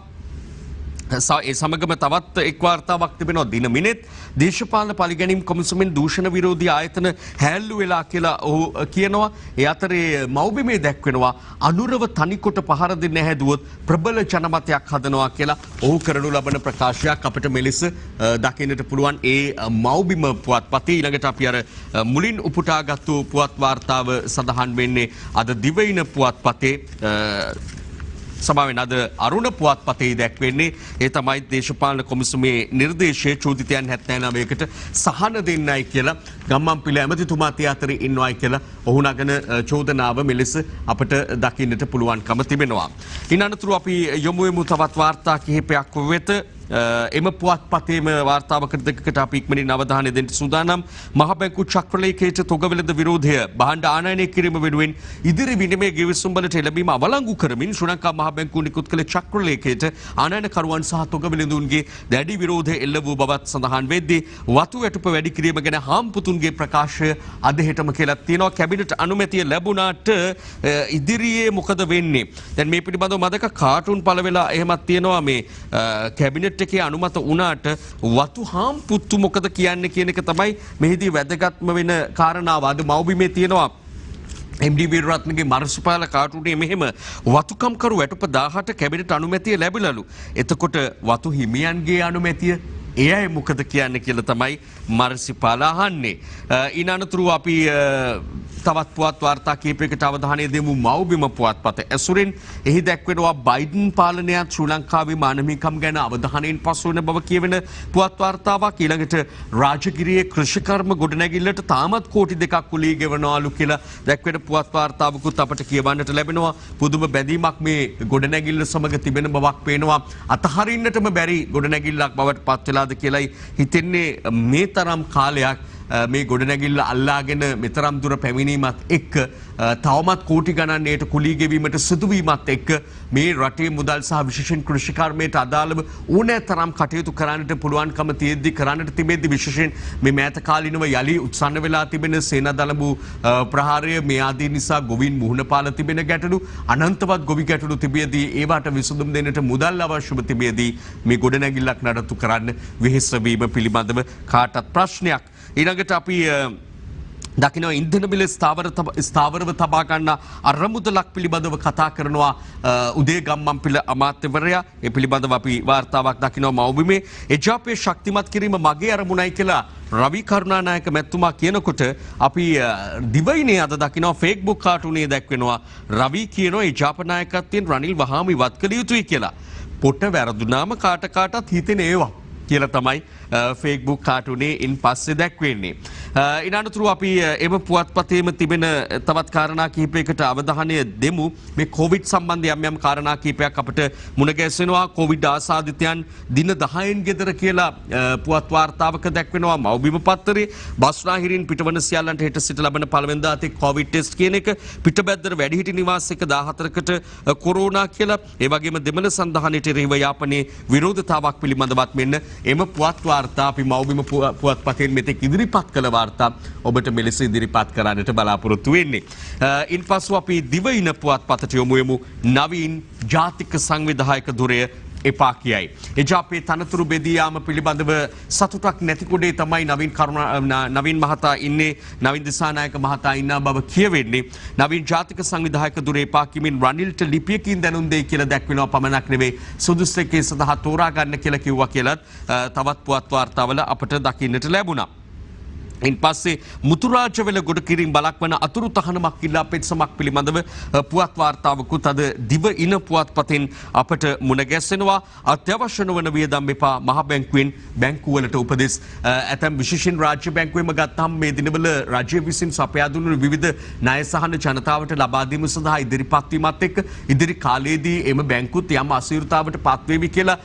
Speaker 1: ඒ සමගම තවත් එක් වාර්තාවක් තිබෙනවා දින මිනෙත් දේශපාලන පරිගැනීම් කොමිසමෙන් දූෂණ විරෝධී ආයතන හැල්ලු වෙලා කියලා ඔහු කියනවා. ඒ අතරේ මව්බිමේ දැක්වෙනවා අනුරව තනිකොට පහර දෙන්න හැදුවොත් ප්‍රබල ජනමතයක් හදනවා කියලා ඔහු කරනු ලබන ප්‍රකාශයක් අපිට මෙලෙස දකින්නට පුළුවන් ඒ මව්බිම පුවත්පතේ. ඊළඟට අපි අර මුලින් උපුටාගත්තු පුවත් වාර්තාව සඳහන් වෙන්නේ අද දිවයින පුවත්පතේ සමාවෙන් අද අරුණ පුවත්පතේ දැක්වෙන්නේ ඒ තමයි දේශපාලන කොමිසමේ නිර්දේශය චෝදිතයන් 79කට සහන දෙන්නයි කියලා ගම්මන්පිල ඇමතිතුමා අතරේ ඉන්නවයි කියලා ඔහු නගන චෝදනාව මෙලෙස අපට දකින්නට පුළුවන්කම තිබෙනවා. ඉන්නතුරු අපි යොමු වෙමු තවත් වාර්තා කිහිපයක් වෙත. එම පුවත්පතේම වාර්තාවකට දෙකකට අපි ඉක්මනින් අවධානය දෙන්න සූදානම්. මහ බැංකු චක්‍රලේඛයට තොගවලද විරෝධය භාණ්ඩ ආනයනය කිරීම වෙනුවෙන් ඉදිරි විනිමය ගෙවිසුම් වලට එළඹීම අවලංගු කරමින් ශ්‍රී ලංකා මහ බැංකුව නිකුත් කළ චක්‍රලේඛයට ආනයනකරුවන් සහ තොගවලඳුන්ගේ දැඩි විරෝධය එල්ල වූ බවත් සඳහන් වෙද්දී වතු වැටුප වැඩි කිරීම ගැන හාම්පුතුන්ගේ ප්‍රකාශය අද හෙටම කියලා තියෙනවා. කැබිනට් අනුමැතිය ලැබුණාට ඉදිරියේ මොකද වෙන්නේ? දැන් මේ පිළිබඳව මදක කාටුන් පළ වෙලා එහෙමත් තියෙනවා මේ කැබිනට් එකේ අනුමත වුණාට වතු හාම්පුත්තු මොකද කියන්නේ කියන එක තමයි මෙහිදී වැදගත්ම වෙන කාරණාව. අද මව්බිමේ තියෙනවා MD වීරරත්නගේ මර්සිපාල කාටුනේ මෙහෙම වතුකම්කරු වැටුප 18 කැබිනට් අනුමැතිය ලැබිලලු. එතකොට වතු හිමියන්ගේ අනුමැතිය ඒ අය මොකද කියන්නේ කියලා තමයි මර්සිපාල අහන්නේ. ඊනනතුරු අපි තවත් පුවත් වාර්තා කීපයකට අවධානය දෙමු මව්බිම පුවත්පත ඇසුරින්. එහි දැක්වෙනවා බයිඩන් පාලනයත් ශ්‍රී ලංකාවේ මානවහිමිකම් ගැන අවධානයෙන් පසු වෙන බව කියවෙන පුවත් වාර්තාවක්. ඊළඟට රාජගිරියේ කෘෂිකර්ම ගොඩනැගිල්ලට තාමත් කෝටි 2ක් කුලී ගෙවනවලු කියලා දැක්වෙන පුවත් වාර්තාවකුත් අපට කියවන්නට ලැබෙනවා. පුදුම බැඳීමක් මේ ගොඩනැගිල්ල සමග තිබෙන බවක් පේනවා. අතහරින්නටම බැරි ගොඩනැගිල්ලක් බවට පත් වෙලාද කියලායි හිතෙන්නේ. මේ තරම් කාලයක් මේ ගොඩනැගිල්ල අල්ලාගෙන මෙතරම් දුර පැමිණීමත් එක්ක තවමත් කෝටි ගණන්නේට කුලී ගෙවීමට සිදුවීමත් එක්ක මේ රටේ මුදල් සහ විශේෂයෙන් කෘෂිකර්මයට අදාළව ඕනෑ තරම් කටයුතු කරන්නට පුළුවන්කම තියෙද්දි කරන්නට තිබෙද්දි විශේෂයෙන් මේ මෑත කාලිනව යලි උත්සන්න වෙලා තිබෙන සේනාදළඹු ප්‍රහාරය මේ ආදී නිසා ගොවීන් මුහුණ පාලා තිබෙන ගැටලු අනන්තවත් ගොවි ගැටලු තිබෙද්දී ඒවට විසඳුම් දෙන්නට මුදල් අවශ්‍යව තිබෙද්දී මේ ගොඩනැගිල්ලක් නඩත්තු කරන්න වෙහෙස වීම පිළිබඳව කාටත් ප්‍රශ්නයක්. ඊළඟට අපි දකින්න ඉන්ධන මිල ස්ථාවරව තබා ගන්න අරමුදලක් පිළිබඳව කතා කරනවා උදේ ගම්මන්පිල අමාත්‍යවරයා. ඒ පිළිබඳව අපි වාර්තාවක් දකින්න මව්බිමේ එජාපයේ ශක්තිමත් කිරීම මගේ අරමුණයි කියලා රවි කරුණානායක මැතිතුමා කියනකොට අපි දිවයිනේ අද දකින්න ෆේස්බුක් කාටුනේ දැක්වෙනවා රවි කියනවා එජාප නායකත්වයෙන් රනිල් වහාම ඉවත් කළ යුතුයි කියලා. පොට වැරදුනාම කාටත් හිතෙන ඒවා. කියලා තමයි Facebook කාටුනේ ඉන් පස්සේ දැක්වෙන්නේ. ඉනනතුරු අපි එම පුවත්පතේම තිබෙන තවත් කාරණා කිහිපයකට අවධානය දෙමු. මේ කොවිඩ් සම්බන්ධ යම් කාරණා කිහිපයක් අපිට මුණ ගැසෙනවා. කොවිඩ් ආසාදිතයන් දින 10න් ගෙදර කියලා පුවත් වාර්තාවක දැක්වෙනවා මව්බිම පත්තරේ. බස්නාහිරින් පිටවන සියල්ලන්ට හෙට සිට ලබන පළවෙනිදා තෙක් කොවිඩ් ටෙස්ට් කියන එක, පිටබැද්දර වැඩිහිටි නිවාස එක 14කට කොරෝනා කියලා, ඒ වගේම දෙමළ සන්ධානයට එරෙහිව යාපනයේ විරෝධතාවක් පිළිබඳවත් මෙන්න එම පුවත් වාර්තා අපි මව්බිම පුවත්පතෙන් මෙතෙක් ඉදිරිපත් කළ වාර්තා ඔබට මෙලෙස ඉදිරිපත් කරන්නට බලාපොරොත්තු වෙන්නේ. ඉන්පසු අපි දිවයින පුවත්පතට යොමු වෙමු. නවීන් ජාතික සංවිධායක ධුරය එපා කියයි. එජාපේ තනතුරු බෙදී යාම පිළිබඳව සතුටක් නැතිකොඩේ තමයි නවීන් මහතා ඉන්නේ. නවීන් දිසානායක මහතා ඉන්න බව කියවෙන්නේ. නවීන් ජාතික සංවිධායක ධුරය එපා කිමින් රනිල්ට ලිපියකින් දැනුම් දෙයි කියලා දැක්වෙනවා පමණක් නෙවෙයි. සුදුස්සෙකේ සඳහා තෝරා ගන්න කියලා කිව්වා කියලත් තවත් පුවත් වාර්තාවල අපට දකින්නට ලැබුණා. ඉන් පස්සේ මුතුරාජවල ගොඩ කිරීම බලක්වන අතුරු තහනමක් ඉල්ලා පෙත්සමක් පිළිබඳව පුවත් වාර්තාවකුත් අද දිව ඉන පුවත්පතෙන් අපට මුණ ගැසෙනවා. අත්‍යවශ්‍ය නොවන වියදම් එපා මහ බැංකුවෙන් බැංකුවලට උපදෙස්. ඇතැම් විශේෂයෙන් රාජ්‍ය බැංකුවෙම ගත්තාම මේ දිනවල රජය විසින් සපයා දුන්නු විවිධ ණය සහන ජනතාවට ලබා දීම සඳහා ඉදිරිපත් වීමත් එක්ක ඉදිරි කාලයේදී එම බැංකුත් යම් අසීරුතාවට පත්වේවි කියලා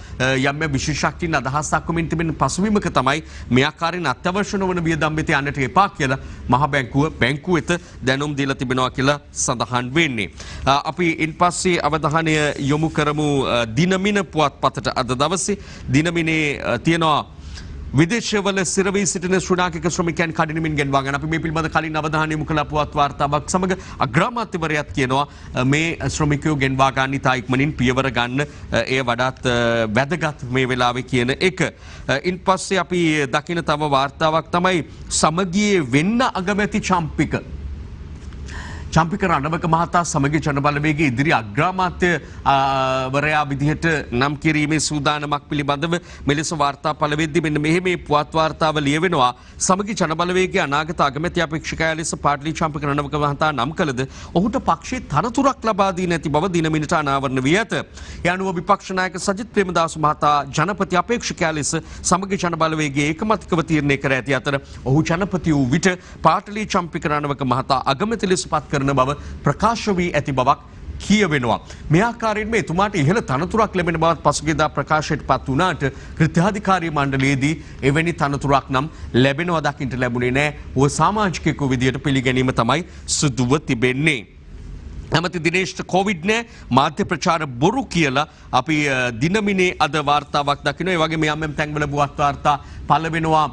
Speaker 1: යම් විශේෂඥයින් අදහසක් වමින් තිබෙන පසුබිමක තමයි මේ ආකාරයෙන් අත්‍යවශ්‍ය නොවන වියදම් යන්නට එපා කියලා මහ බැංකුව වෙත දැනුම් දීලා තිබෙනවා කියලා සඳහන් වෙන්නේ. අපි ඉන්පස්සේ අවධානය යොමු කරමු දිනමින පුවත්පතට. අද දවසේ දිනමිනේ තියෙනවා විදේශවල සිරවී සිටින ශ්‍රී ලාංකික ශ්‍රමිකයන් කඩිනමින් ගෙන්වා ගන්න. අපි මේ පිළිබඳ කලින් අවධානය යොමු කළ පුවත් වාර්තාවක් සමග අග්‍රාමාත්‍යවරයාත් කියනවා මේ ශ්‍රමිකයෝ ගෙන්වා ගන්න ඉතා ඉක්මනින් පියවර ගන්න එය වඩාත් වැදගත් මේ වෙලාවේ කියන එක. ඉන්පස්සේ අපි දකින තව වාර්තාවක් තමයි සමගියේ වෙන්න අගමැති චම්පික රණවක මහතා සමගි ජනබලවේගයේ ඉදිරි අග්‍රාමාත්‍ය වරයා විදිහට නම් කිරීමේ සූදානමක් පිළිබඳව මෙලෙස වාර්තා පළ වෙද්දී මෙන්න මෙහි මේ පුවත් වාර්තාව ලියවෙනවා. සමගි ජනබලවේගයේ අනාගත අගමැති අපේක්ෂකයා ලෙස පාටලි චම්පික රණවක මහතා නම් කළද ඔහුට පක්ෂයේ තනතුරක් ලබා දී නැති බව දිනමිනට අනාවරණ වී ඇත. ඒ අනුව විපක්ෂ නායක සජිත් ප්‍රේමදාස මහතා ජනපති අපේක්ෂකයා ලෙස සමගි ජනබලවේගයේ ඒකමතිකව තීරණය කර ඇති අතර ඔහු ජනපති වූ විට පාටලි චම්පික රණවක මහතා අගමැති ලෙස පත් කරන බව ප්‍රකාශ වී ඇති බවක් කියවෙනවා. මේ ආකාරයෙන්ම එතුමාට ඉහළ තනතුරක් ලැබෙන බවත් පසුගියදා ප්‍රකාශයට පත් වුණාට කෘත්‍යාධිකාරී මණ්ඩලයේදී එවැනි තනතුරක් නම් ලැබෙනවා දකින්න ලැබුණේ නැහැ. ඔය සමාජිකයෙකු විදියට පිළිගැනීම තමයි සිදුව තිබෙන්නේ. ඇමති දිනේෂ්ට කොවිඩ් නෑ මාධ්‍ය ප්‍රචාර බොරු කියලා අපි දිනමිනේ අද වාර්තාවක් දකිනවා. ඒ වගේම යම් තැන්වල බුවත් වාර්තා පළ වෙනවා.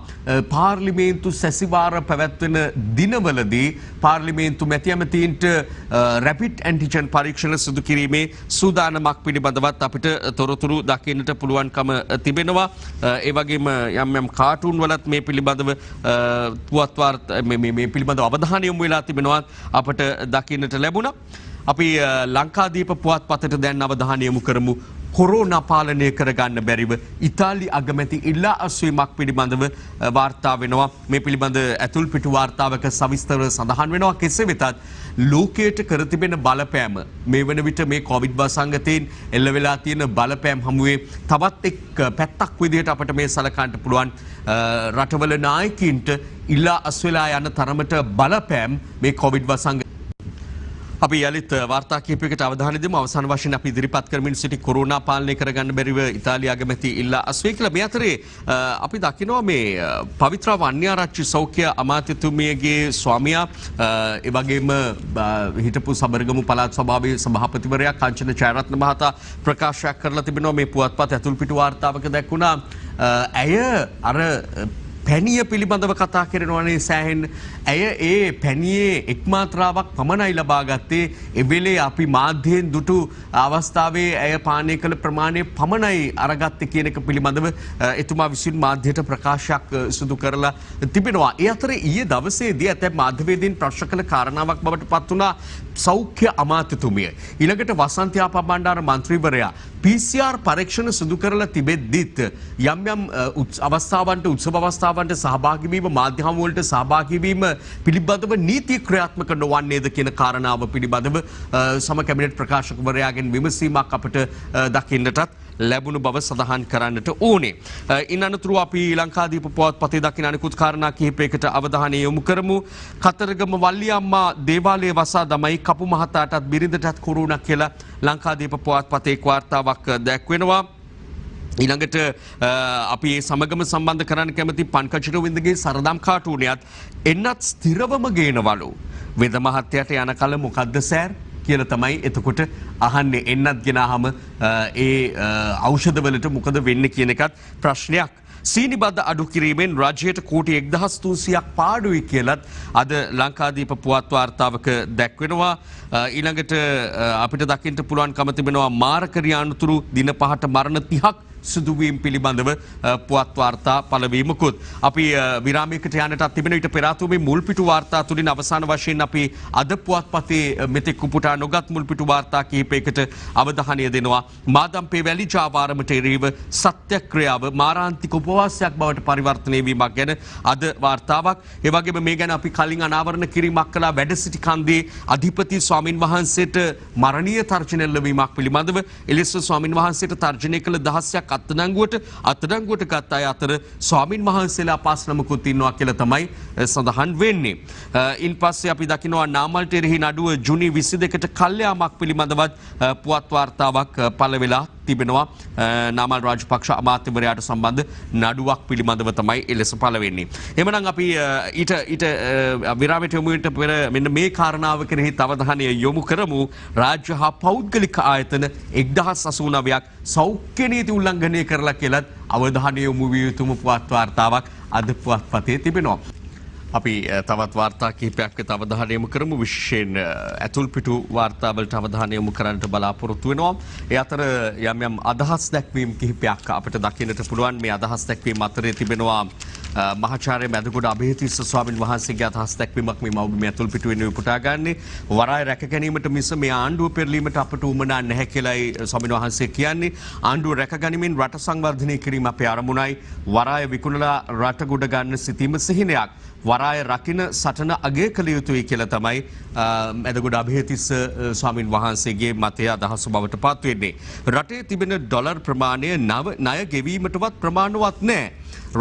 Speaker 1: පාර්ලිමේන්තු සැසිවාර පැවැත්වෙන දිනවලදී පාර්ලිමේන්තු මැති ඇමතීන්ට රැපිඩ් ඇන්ටිජන් පරීක්ෂණ සිදු කිරීමේ සූදානමක් පිළිබඳවත් අපිට තොරතුරු දකින්නට පුළුවන්කම තිබෙනවා. ඒ වගේම යම් කාටුන් වලත් මේ පිළිබඳව පුවත් වාර්තා මේ පිළිබඳව අවධානය යොමු වෙලා තිබෙනවා අපට දකින්නට ලැබුණා. අපි ලංකාදීප පුවත්පතට දැන් අවධානය යොමු කරමු. කොරෝනා පාලනය කරගන්න බැරිව ඉතාලි අගමැති ඉල්ලා අස්වීමක් පිළිබඳව වාර්තා වෙනවා. මේ පිළිබඳ ඇතුල් පිටු වාර්තාවක සවිස්තරව සඳහන් වෙනවා. කෙසේ වෙතත් ලෝකයට කර තිබෙන බලපෑම මේ වන විට මේ කොවිඩ් වසංගතයෙන් එල්ල වෙලා තියෙන බලපෑම් හමුවේ තවත් එක් පැත්තක් විදිහට අපට මේ සලකන්නට පුළුවන්. රටවල නායකයින්ට ඉල්ලා අස්වෙලා යන තරමට බලපෑම් මේ කොවිඩ් වසංගතය. අපි යලිත් වාර්තා කිහිපයකට අවධානය දෙමු. අවසාන වශයෙන් අපි ඉදිරිපත් කරමින් සිටි කොරෝනා පාලනය කරගන්න බැරිව ඉතාලිය අගමැති ඉල්ලා අස්වේ කියලා. මේ අතරේ අපි දකිනවා මේ පවිත්‍රා වන්‍යාරච්චි සෞඛ්‍ය අමාත්‍යතුමියගේ ස්වාමියා ඒ වගේම හිටපු සබරගමු පළාත් සභාවේ සභාපතිවරයා කංචන ජයරත්න මහතා ප්‍රකාශයක් කරලා තිබෙනවා. මේ පුවත්පත් ඇතුල් පිටු වාර්තාවක දැක්වුණා. ඇය අර පැණිය පිළිබඳව කතා කරනවානේ සෑහෙන්. ඇය ඒ පැණියේ එක් මාත්‍රාවක් පමණයි ලබා ගත්තේ. එවෙලේ අපි මාධ්‍යයෙන් දුටු අවස්ථාවේ ඇය පානය කළ ප්‍රමාණය පමණයි අරගත්තේ කියන එක පිළිබඳව එතුමා විසින් මාධ්‍යයට ප්‍රකාශයක් සිදු කරලා තිබෙනවා. ඒ අතරේ ඊයේ දවසේදී ඇතැම් මාධ්‍යවේදීන් ප්‍රශ්න කළ කාරණාවක් බවට පත් වුණා සෞඛ්‍ය අමාත්‍යතුමිය. ඊළඟට වසන්ත යාපා බණ්ඩාර මන්ත්‍රීවරයා PCR පරීක්ෂණ සිදු කරලා තිබෙද්දිත් යම් යම් අවස්ථාවන්ට උත්සව අවස්ථාවන්ට සහභාගී වීම මාධ්‍ය හමු වලට සහභාගී වීම පිළිබඳව නීති ක්‍රියාත්මක නොවන්නේද කියන කාරණාව පිළිබඳව සම කැබිනට් ප්‍රකාශකවරයාගෙන් විමසීමක් අපට දකින්නටත් ලැබුණු බව සඳහන් කරන්නට ඕනේ. ඉන් අනතුරුව අපි ලංකාදීප පුවත්පතේ දකින අනිකුත් කාරණා කිහිපයකට අවධානය යොමු කරමු. කතරගම වල්ලියම්මා දේවාලයේ වසා දමයි කපු මහතාටත් බිරිඳටත් කොරුණා කියලා ලංකාදීප පුවත්පතේ වාර්තාවක් දැක්වෙනවා. ඊළඟට අපි මේ සමගම සම්බන්ධ කරන්න කැමති පන්කචිරවින්දගේ සරදම් කාටුනියත් එන්නත් ස්ථිරවම ගේනවලු. වෙද මහත්තයට යන කල මොකද්ද සෑර් කියලා තමයි එතකොට අහන්නේ. එන්නත් ගෙනාම ඒ ඖෂධවලට මොකද වෙන්නේ කියන එකත් ප්‍රශ්නයක්. සීනි බද්ද අඩු කිරීමෙන් රජයට කෝටි 1300ක් පාඩුයි කියලත් අද ලංකාදීප පුවත් වාර්තාවක දැක්වෙනවා. ඊළඟට අපිට දකින්න පුළුවන්කම තිබෙනවා මාරකරියානුතුරු දින 5ට මරණ 30ක් සිදුවීම් පිළිබඳව පුවත් වාර්තා පළවීමකුත්. අපි විරාමයකට යන්නටත් තිබෙන විට පෙරාතුමේ මුල්පිටු වාර්තා තුලින් අවසාන වශයෙන් අපි අද පුවත්පතේ මෙතෙක් උපුටා නොගත් මුල්පිටු වාර්තා කිහිපයකට අවධානය දෙනවා. මාදම්පේ වැලි ජාවාරමට එරෙහිව සත්‍යක්‍රියාව මාරාන්තික උපවාසයක් බවට පරිවර්තනය වීමක් ගැන අද වාර්තාවක්. ඒ වගේම මේ ගැන අපි කලින් අනාවරණ කිරීමක් කළා. වැඩසිටි කන්දේ අධිපති ස්වාමින් වහන්සේට මරණීය තර්ජන එල්ලවීමක් පිළිබඳව. එලෙස ස්වාමින් වහන්සේට තර්ජනය කළ දහස්යක් අත්අඩංගුවට ගත් අය අතර ස්වාමින් වහන්සේලා 5 නමකුත් ඉන්නවා කියලා තමයි සඳහන් වෙන්නේ. ඉන් පස්සේ අපි දකිනවා නාමල්ට එරෙහි නඩුව ජුනි 22ට කල්යාමක් පිළිබඳවත් පුවත් වාර්තාවක් පළ වෙලා තිබෙනවා. නාමල් රාජපක්ෂ අමාත්‍යවරයාට සම්බන්ධ නඩුවක් පිළිබඳව තමයි එලෙස පළ වෙන්නේ. එhmenan අපි ඊට විරාමයට යොමු වෙන්න පෙර මෙන්න මේ කාරණාව කෙරෙහි අවධානය යොමු කරමු. රාජ්‍ය හා පෞද්ගලික ආයතන 1089ක් සෞඛ්‍ය නීති උල්ලංඝනය කරලා කියලත් අවධානය යොමු විය යුතුම පුවත් වාර්තාවක් අද පුවත්පතේ තිබෙනවා. අපි තවත් වාර්තා කිහිපයක් වෙත අවධානය යොමු කරමු. විශේෂයෙන් ඇතුල්පිටු වාර්තාවලට අවධානය යොමු කරන්නට බලාපොරොත්තු වෙනවා. ඒ අතර යම් යම් අදහස් දැක්වීම් කිහිපයක් අපිට දකින්නට පුළුවන්. මේ අදහස් දැක්වීම් අතරේ තිබෙනවා මහාචාර්ය මැදගොඩ අභයතිස්ස ස්වාමින් වහන්සේගේ අදහස් දැක්වීමක් මේ මව්බිම ඇතුල්පිටුවෙන් උපුටා ගන්නේ. වරාය රැක ගැනීමට මිස මේ ආණ්ඩුව පෙරලීමට අපට උවමනා නැහැ කියලායි ස්වාමින් වහන්සේ කියන්නේ. ආණ්ඩුව රැක ගැනීමෙන් රට සංවර්ධනය කිරීම අපේ අරමුණයි. වරාය විකුණලා රට ගොඩ ගන්න සිටීම සිහිනයක්. වරාය රකින්න සටන අගය කළ යුතුයි කියලා තමයි මැදගොඩ අභයතිස්ස ස්වාමින් වහන්සේගේ මතය අදහස බවට පත් වෙන්නේ. රටේ තිබෙන ඩොලර් ප්‍රමාණය ණය ගෙවීමටවත් ප්‍රමාණවත් නැහැ.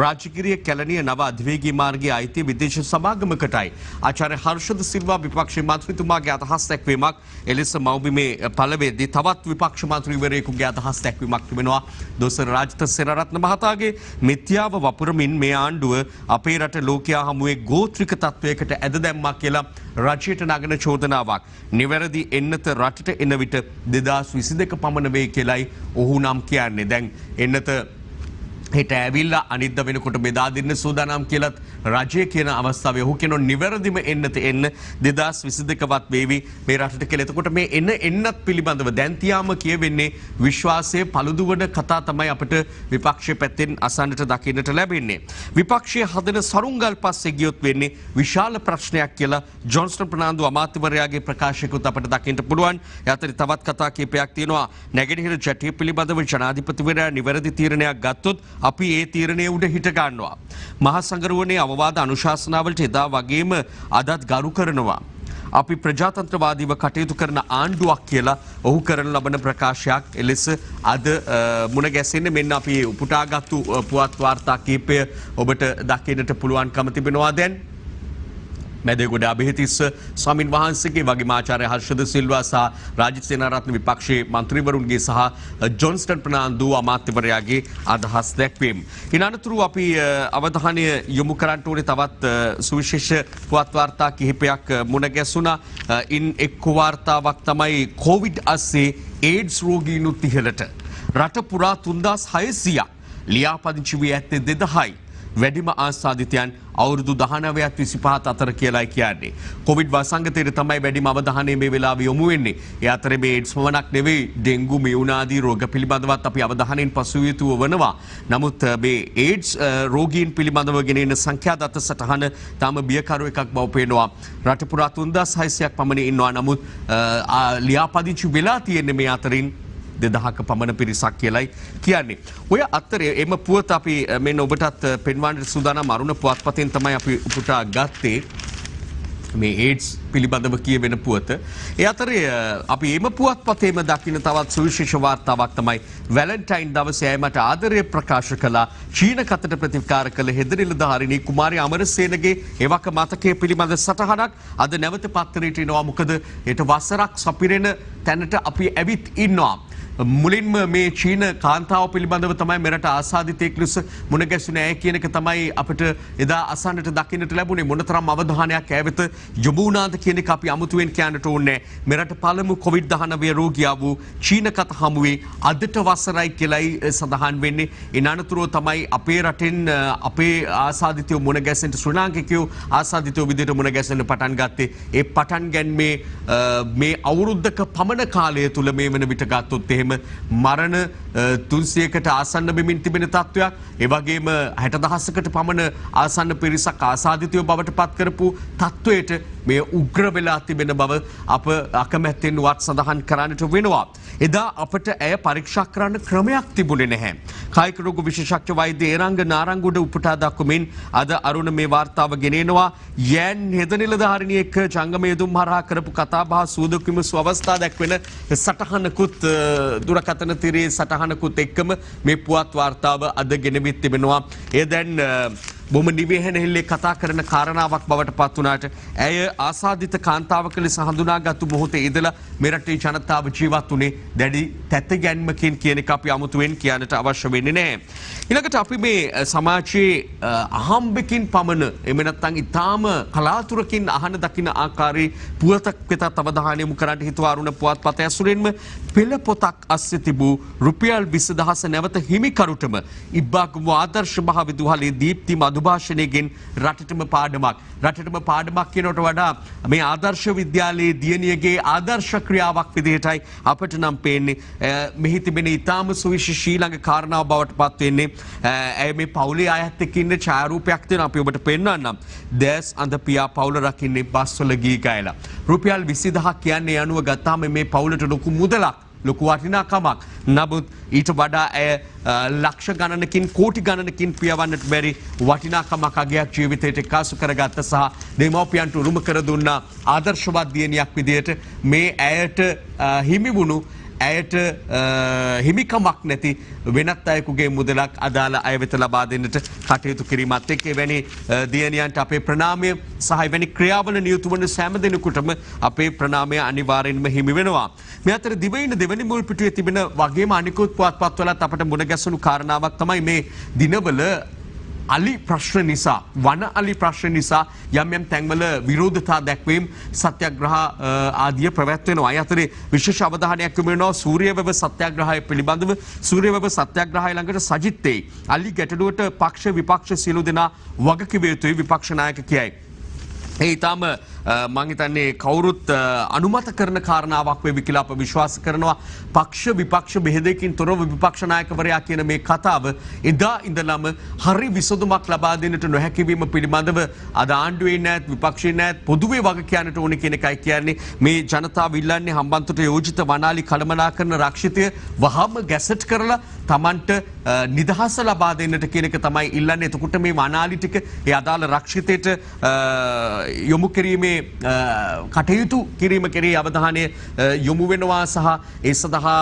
Speaker 1: රාජකීය කැලණිය නව අධිවේගී මාර්ගයේ අයිතිය විදේශ සමාගමකටයි. ආචාර්ය හර්ෂද සිල්වා විපක්ෂ මන්ත්‍රීතුමාගේ අදහස් දැක්වීමක් එලෙස මව්බිමේ පළවෙද්දී තවත් විපක්ෂ මන්ත්‍රීවරයෙකුගේ අදහස් දැක්වීමක් තිබෙනවා. දොස්තර රාජිත සේනාරත්න මහතාගේ මිත්‍යාව වපුරමින් මේ ආණ්ඩුව අපේ රට ලෝකයා හමුවේ ගෝත්‍රික තත්වයකට ඇද දැම්මා කියලා රජයට නගන චෝදනාවක්. නිවැරදි එන්නත රටට එන විට 2022 පමණ වේ කියලයි ඔහු නම් කියන්නේ. දැන් එන්නත හෙට ඇවිල්ලා අනිද්දා වෙනකොට බෙදා දෙන්න සූදානම් කියලත් රජය කියන අවස්ථාවේ ඔහු කියනවා නිවැරදිම එන්නත එන්න 2022වත් වේවි මේ රටට කියලා. එතකොට මේ එන්නත් පිළිබඳව දැන් තියාම කියවෙන්නේ විශ්වාසයේ පළුදුවන කතා තමයි අපිට විපක්ෂයේ පැත්තෙන් අසන්නට දකින්නට ලැබෙන්නේ. විපක්ෂයේ හදන සරුංගල් පස්සේ ගියොත් වෙන්නේ විශාල ප්‍රශ්නයක් කියලා ජොන්ස්ටන් ප්‍රනාන්දු අමාත්‍යවරයාගේ ප්‍රකාශයකුත් අපිට දකින්න පුළුවන්. ඒ අතරේ තවත් කතා කිහිපයක් තියෙනවා. නැගෙනහිර ජැටිය පිළිබඳව ජනාධිපතිවරයා නිවැරදි තීරණයක් ගත්තොත් අපි ඒ තීරණය උඩ හිට ගන්නවා. මහා සංගරුවනේ අවවාද අනුශාසනාවලට එදා වගේම අදත් ගරු කරනවා. අපි ප්‍රජාතන්ත්‍රවාදීව කටයුතු කරන ආණ්ඩුවක් කියලා ඔහු කරන ලබන ප්‍රකාශයක් එලෙස අද මුණ ගැසෙන්නේ. මෙන්න අපි උපුටාගත්තු පුවත් වාර්තා කිහිපය ඔබට දකින්නට පුළුවන්කම තිබෙනවා. දැන් මැදගොඩ අභයතිස්ස ස්වාමින් වහන්සේගේ වගේම ආචාර්ය හර්ෂද සිල්වා සහ රාජිත් සේනාරත්න විපක්ෂයේ මන්ත්‍රීවරුන්ගේ සහ ජොන්ස්ටන් ප්‍රනාන්දු අමාත්‍යවරයාගේ අදහස් දැක්වීම. ඉන් අනතුරු අපි අවධානය යොමු කරන්න ඕනේ තවත් සුවිශේෂ පුවත් වාර්තා කිහිපයක් මුණ ගැසුණා. ඉන් එක් වාර්තාවක් තමයි කොවිඩ් අස්සේ ඒඩ්ස් රෝගීනුත් ඉහළට. රට පුරා 3600ක් ලියාපදිංචි වී ඇත්තේ 2000යි. වැඩිම ආසාදිතයන් අවුරුදු 19ත් 25ත් අතර කියලායි කියන්නේ. කොවිඩ් වසංගතයට තමයි වැඩිම අවධානය මේ වෙලාවේ යොමු වෙන්නේ. ඒ අතරේ මේ ඒඩ්ස් පමණක් නෙවෙයි ඩෙන්ගු මියුනාදී රෝග පිළිබඳවත් අපි අවධානයෙන් පසු යුතුව වනවා. නමුත් මේ ඒඩ්ස් රෝගීන් පිළිබඳව ගෙනෙන සංඛ්‍යාදත්ත සටහන තාම බියකරු එකක් බව පේනවා. රට පුරා 3600ක් පමණ ඉන්නවා. නමුත් ලියාපදිංචි වෙලා තියෙන්නේ මේ අතරින් 2,000ක පමණ පිරිසක් කියලයි කියන්නේ. ඔය අතරේ එම පුවත අපි මෙන්න ඔබටත් පෙන්වන්නට සූදානම් අරුණ පුවත්පතෙන් තමයි අපි උපුටා ගත්තේ. මේ ඒඩ්ස් පිළිබඳව කියවෙන පුවත. ඒ අතරේ අපි එම පුවත්පතේම දකින්න තවත් සුවිශේෂ වාර්තාවක් තමයි වැලන්ටයින් දවසේ ඇයමට ආදරය ප්‍රකාශ කළ චීන කතට ප්‍රතිකාර කළ හෙද නිලධාරිණී කුමාරී අමරසේනගේ එවක මතකය පිළිබඳ සටහනක් අද නැවත පත්තරයට එනවා. මොකද ඒට වසරක් සපිරෙන තැනට අපි ඇවිත් ඉන්නවා. මුලින්ම මේ චීන කාන්තාව පිළිබඳව තමයි මෙරට ආසාදිතයෙක් ලෙස මුණ ගැසුනේ ඇය කියන එක තමයි අපිට එදා අසන්නට දකින්නට ලැබුණේ. මොනතරම් අවධානයක් ඇය වෙත යොමු වුණාද කියන එක අපි අමුතුවෙන් කියන්නට ඕනේ. මෙරට පළමු COVID-19 රෝගියා වූ චීන කත හමුවේ අදට වසරයි කියලායි සඳහන් වෙන්නේ. ඒ අනතුරුව තමයි අපේ රටෙන් අපේ ආසාදිතයෝ මුණ ගැසෙන්න ශ්‍රී ලාංකිකයෝ ආසාදිතයෝ විදිහට මුණ ගැසෙන්න පටන් ගත්තේ. ඒ පටන් ගැනීමේ මේ අවුරුද්දක පමණ කාලය තුල මේ වෙන විට ගත්තොත් එහෙම මරණ 300කට ආසන්න වෙමින් තිබෙන තත්වයක්. ඒ වගේම 60,000කට පමණ ආසන්න පිරිසක් ආසාදිතයෝ බවට පත් කරපු තත්වයට මේ උග්‍ර වෙලා තිබෙන බව අප අකමැත්තෙන් වත් සඳහන් කරන්නට වෙනවා. එදා අපට ඇය පරීක්ෂා කරන්න ක්‍රමයක් තිබුණේ නැහැ. කායික රෝග විශේෂඥ වෛද්‍ය ඒරංග නාරංගුඩ උපුටා දක්වමින් අද අරුණ මේ වාර්තාව ගෙනෙනවා. යෑන් හෙද නිලධාරිණිය එක්ක ජංගම යෙදුම් හරහා කරපු කතාබහ සූදු කිමුසු අවස්ථා දැක්වෙන සටහනකුත් දුරකථන තිරේ සටහනකුත් එක්කම මේ පුවත් වාර්තාව අද ගෙනවිත් තිබෙනවා. ඒ දැන් බොහොම නිවේහනෙහිල්ලේ කතා කරන කාරණාවක් බවට පත් වුණාට ඇය ආසාදිත කාන්තාවක ලෙස හඳුනාගත්තු මොහොතේ ඉඳලා මෙරටේ ජනතාව ජීවත් වුණේ දැඩි තැත ගැන්මකින් කියන එක අපි අමුතුවෙන් කියන්නට අවශ්‍ය වෙන්නේ නැහැ. ඊළඟට අපි මේ සමාජයේ අහම්බකින් පමණ එමෙ නැත්නම් ඊටාම කලාතුරකින් අහන දකින ආකාරයේ පුවතක් වෙතත් අවධානය යොමු කරන්න හිතුවා අරුණ පුවත්පත ඇසුරින්ම පෙළ පොතක් අස්සේ තිබූ රුපියල් 20,000 නැවත හිමිකරුටම ඉබ්බාගම ආදර්ශ මහවිදුහලේ දීප්ති මధుභාෂණයෙන් රටටම පාඩමක් කියනට වඩා මේ ආදර්ශ විද්‍යාලයේ දියණියගේ ආදර්ශ ක්‍රියාවක් විදිහටයි අපට නම් පේන්නේ. මෙහි තිබෙන ඊටාම සුවිශේෂී ළඟ කාරණාව බවට පත් වෙන්නේ ඇය මේ පවුලේ අයත් එක්ක ඉන්න ඡායාරූපයක් දෙන අපි ඔබට පෙන්වන්නම්. දැස් අඳ පියා පවුල රකින්නේ බස්වල ගී ගයලා. රුපියල් 20,000 කියන්නේ අනුව ගත්තාම මේ පවුලට ලොකු මුදලක්. ලොකු වටිනාකමක්. නමුත් ඊට වඩා ඇය ලක්ෂ ගණනකින් කෝටි ගණනකින් පියවන්නට බැරි වටිනාකමක් අගයක් ජීවිතයට එක්කාසු කරගත්ත සහ දෙමව්පියන්ට උරුම කර දුන්න ආදර්ශවත් දියණියක් විදියට මේ ඇයට හිමි වුණු ඇයට හිමිකමක් නැති වෙනත් අයෙකුගේ මුදලක් අදාළ අය වෙත ලබා දෙන්නට කටයුතු කිරීමත් එක්ක එවැනි දියණියන්ට අපේ ප්‍රණාමය සහ එවැනි ක්‍රියාවල නියුතු වන සෑම දෙනෙකුටම අපේ ප්‍රණාමය අනිවාර්යෙන්ම හිමි වෙනවා. මේ අතර දිවයින දෙවැනි මුල් පිටුවේ තිබෙන වගේම අනිකුත් පුවත්පත්වලත් අපට මුණ ගැසුණු කාරණාවක් තමයි මේ දිනවල අලි ප්‍රශ්න නිසා වන අලි ප්‍රශ්න නිසා යම් යම් තැන්වල විරෝධතා දැක්වීම සත්‍යග්‍රහ ආදිය පැවැත්වෙනවා. අය අතරේ විශේෂ අවධානයක් යොමු වෙනවා සූර්යවැව සත්‍යග්‍රහය පිළිබඳව. සූර්යවැව සත්‍යග්‍රහය ළඟට සජිත්තේ අලි ගැටලුවට පක්ෂ විපක්ෂ සියලු දෙනා වගකිව යුතුයි විපක්ෂ නායක කියයි. ඒ ඊටාම මම හිතන්නේ කවුරුත් අනුමත කරන කාරණාවක් වෙවි කියලා අප විශ්වාස කරනවා. පක්ෂ විපක්ෂ බෙහෙදකින් තොරව විපක්ෂ නායකවරයා කියන මේ කතාව එදා ඉඳලම හරි විසඳුමක් ලබා දෙන්නට නොහැකි වීම පිළිබඳව අද ආණ්ඩුවේ නැත් විපක්ෂයේ නැත් පොදුවේ වග කියන්නට ඕනේ කියන එකයි කියන්නේ. මේ ජනතාව ඉල්ලන්නේ හම්බන්තොට යෝජිත වනාලි කළමනාකරන රක්ෂිතය වහම ගැසට් කරලා Tamanට නිදහස ලබා දෙන්නට කියන එක තමයි ඉල්ලන්නේ. එතකොට මේ වනාලි ටික ඒ අදාළ රක්ෂිතයට යොමු කිරීමේ කටයුතු කිරීම කෙරෙහි අවධානය යොමු වෙනවා සහ ඒ සඳහා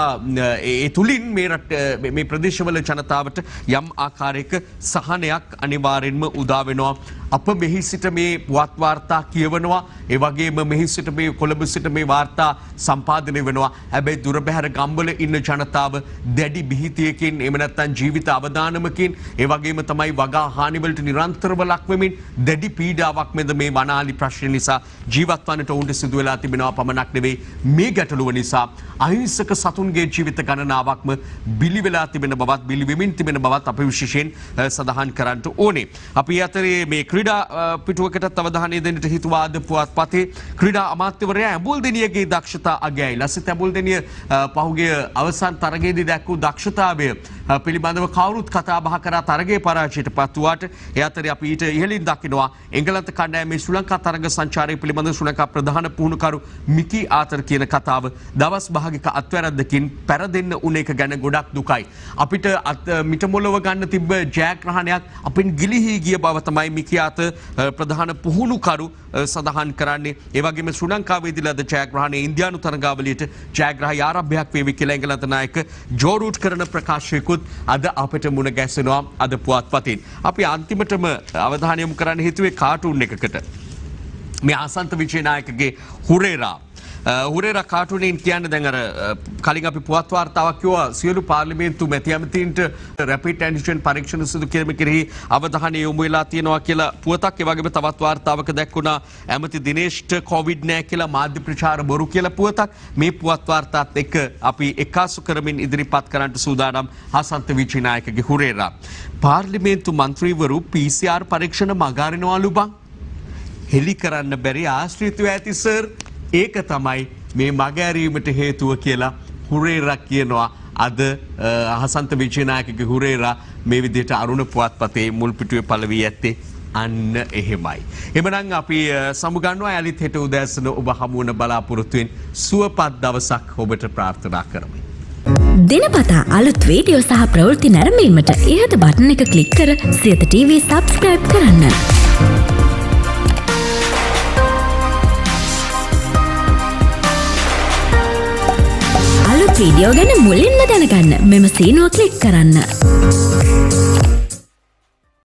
Speaker 1: ඒ තුලින් මේ ප්‍රදේශවල ජනතාවට යම් ආකාරයක සහනයක් අනිවාර්යෙන්ම උදා වෙනවා. අප මෙහි සිට මේ පුවත් වාර්තා කියවනවා. ඒ වගේම මෙහි සිට මේ කොළඹ සිට මේ වාර්තා සම්පාදනය වෙනවා. හැබැයි දුර බැහැර ගම්වල ඉන්න ජනතාව දැඩි බිහිතියකින් එහෙම නැත්නම් ජීවිත අවදානමකින් ඒ වගේම තමයි වගා හානි වලට නිරන්තරව ලක් වෙමින් දැඩි පීඩාවක් මෙද මේ වනාලි ප්‍රශ්න නිසා ජීවත් වන්නට උන්ට සිදු වෙලා තිබෙනවා පමණක් නෙවෙයි මේ ගැටලුව නිසා අහිංසක සතුන්ගේ ජීවිත ගණනාවක්ම බිලි වෙලා තිබෙන බවත් බිලි වෙමින් තිබෙන බවත් අපි විශේෂයෙන් සඳහන් කරන්න ඕනේ. අපි අතරේ මේ ක්‍රීඩා පිටුවකටත් අවධානය දෙන්නට හිතුවා අද පුවත්පතේ ක්‍රීඩා අමාත්‍යවරයා ඇඹුල්දෙනියගේ දක්ෂතා අගයයි. ලසිත් ඇඹුල්දෙනිය පහුගිය අවසන් තරගයේදී දැක්වූ දක්ෂතාවය පිළිබඳව කවුරුත් කතා බහ කරා තරගයේ පරාජයට පත් වුවාට ඒ අතරේ අපි ඊට ඉහළින් දකිනවා එංගලන්ත කණ්ඩායමේ ශ්‍රී ලංකා තරග සංචාරය පිළිබඳව ශ්‍රී ලංකා ප්‍රධාන පුහුණුකරු මිකි ආතර් කියන කතාව දවස් භාගික අත්වැරද්දකින් පැරදෙන්න උන එක ගැන ගොඩක් දුකයි. අපිට මිටමොලව ගන්න තිබ්බ ජයග්‍රහණයක් අපින් ගිලිහි ගිය බව තමයි මිකි ආතර් ප්‍රධාන පුහුණුකරු සඳහන් කරන්නේ. ඒ වගේම ශ්‍රී ලංකාවේදී ලද ජයග්‍රහණය ඉන්දියානු තරගාවලියට ජයග්‍රහී ආරම්භයක් වේවි කියලා එංගලන්ත නායක ජෝ රූට් කරන ප්‍රකාශයකුත් අද අපිට මුණ ගැසෙනවා අද පුවත්පතින්. අපි අන්තිමටම අවධානය යොමු කරන්න හිතුවේ කාටුන් එකකට. මේ ආසන්ත විජේනායකගේ හුරේරා කාටුනෙන් කියන්නේ දැන් අර කලින් අපි පුවත් වාර්තාවක් කිව්වා සියලු පාර්ලිමේන්තු මැති ඇමතීන්ට රැපිඩ් ඇන්ටිජන් පරීක්ෂණ සිදු කිරීම කෙරෙහි අවධානය යොමු වෙලා තියෙනවා කියලා පුවතක්. ඒ වගේම තවත් වාර්තාවක දැක්වුණා ඇමති දිනේෂ්ට කොවිඩ් නැහැ කියලා මාධ්‍ය ප්‍රචාර බොරු කියලා පුවතක්. මේ පුවත් වාර්තාත් එක්ක අපි එකාසු කරමින් ඉදිරිපත් කරන්නට සූදානම් හසන්ත විජේනායකගේ හුරේරා. පාර්ලිමේන්තු මන්ත්‍රීවරු PCR පරීක්ෂණ මගහරිනවලු බං. හෙලි කරන්න බැරි ආශ්‍රිතව ඇති සර්. ඒක තමයි මේ මගෑරීමට හේතුව කියලා හුරේරා කියනවා. අද හසන්ත විජේනායකගේ හුරේරා මේ විදිහට අරුණ පුවත්පතේ මුල් පිටුවේ පළ වී ඇත්තේ අන්න එහෙමයි. එමනම් අපි සමුගන්නවා යලිත් හෙට උදෑසන ඔබ හමු වන බලාපොරොත්තුවෙන් සුවපත් දවසක් ඔබට ප්‍රාර්ථනා කරමි.
Speaker 2: දිනපතා අලුත් වීඩියෝ සහ ප්‍රවෘත්ති නැරඹීමට ඉහත බටන් එක ක්ලික් කර සියත TV සබ්ස්ක්‍රයිබ් කරන්න. වීඩියෝ ගැන මුලින්ම දැනගන්න මෙම සීනුව ක්ලික් කරන්න.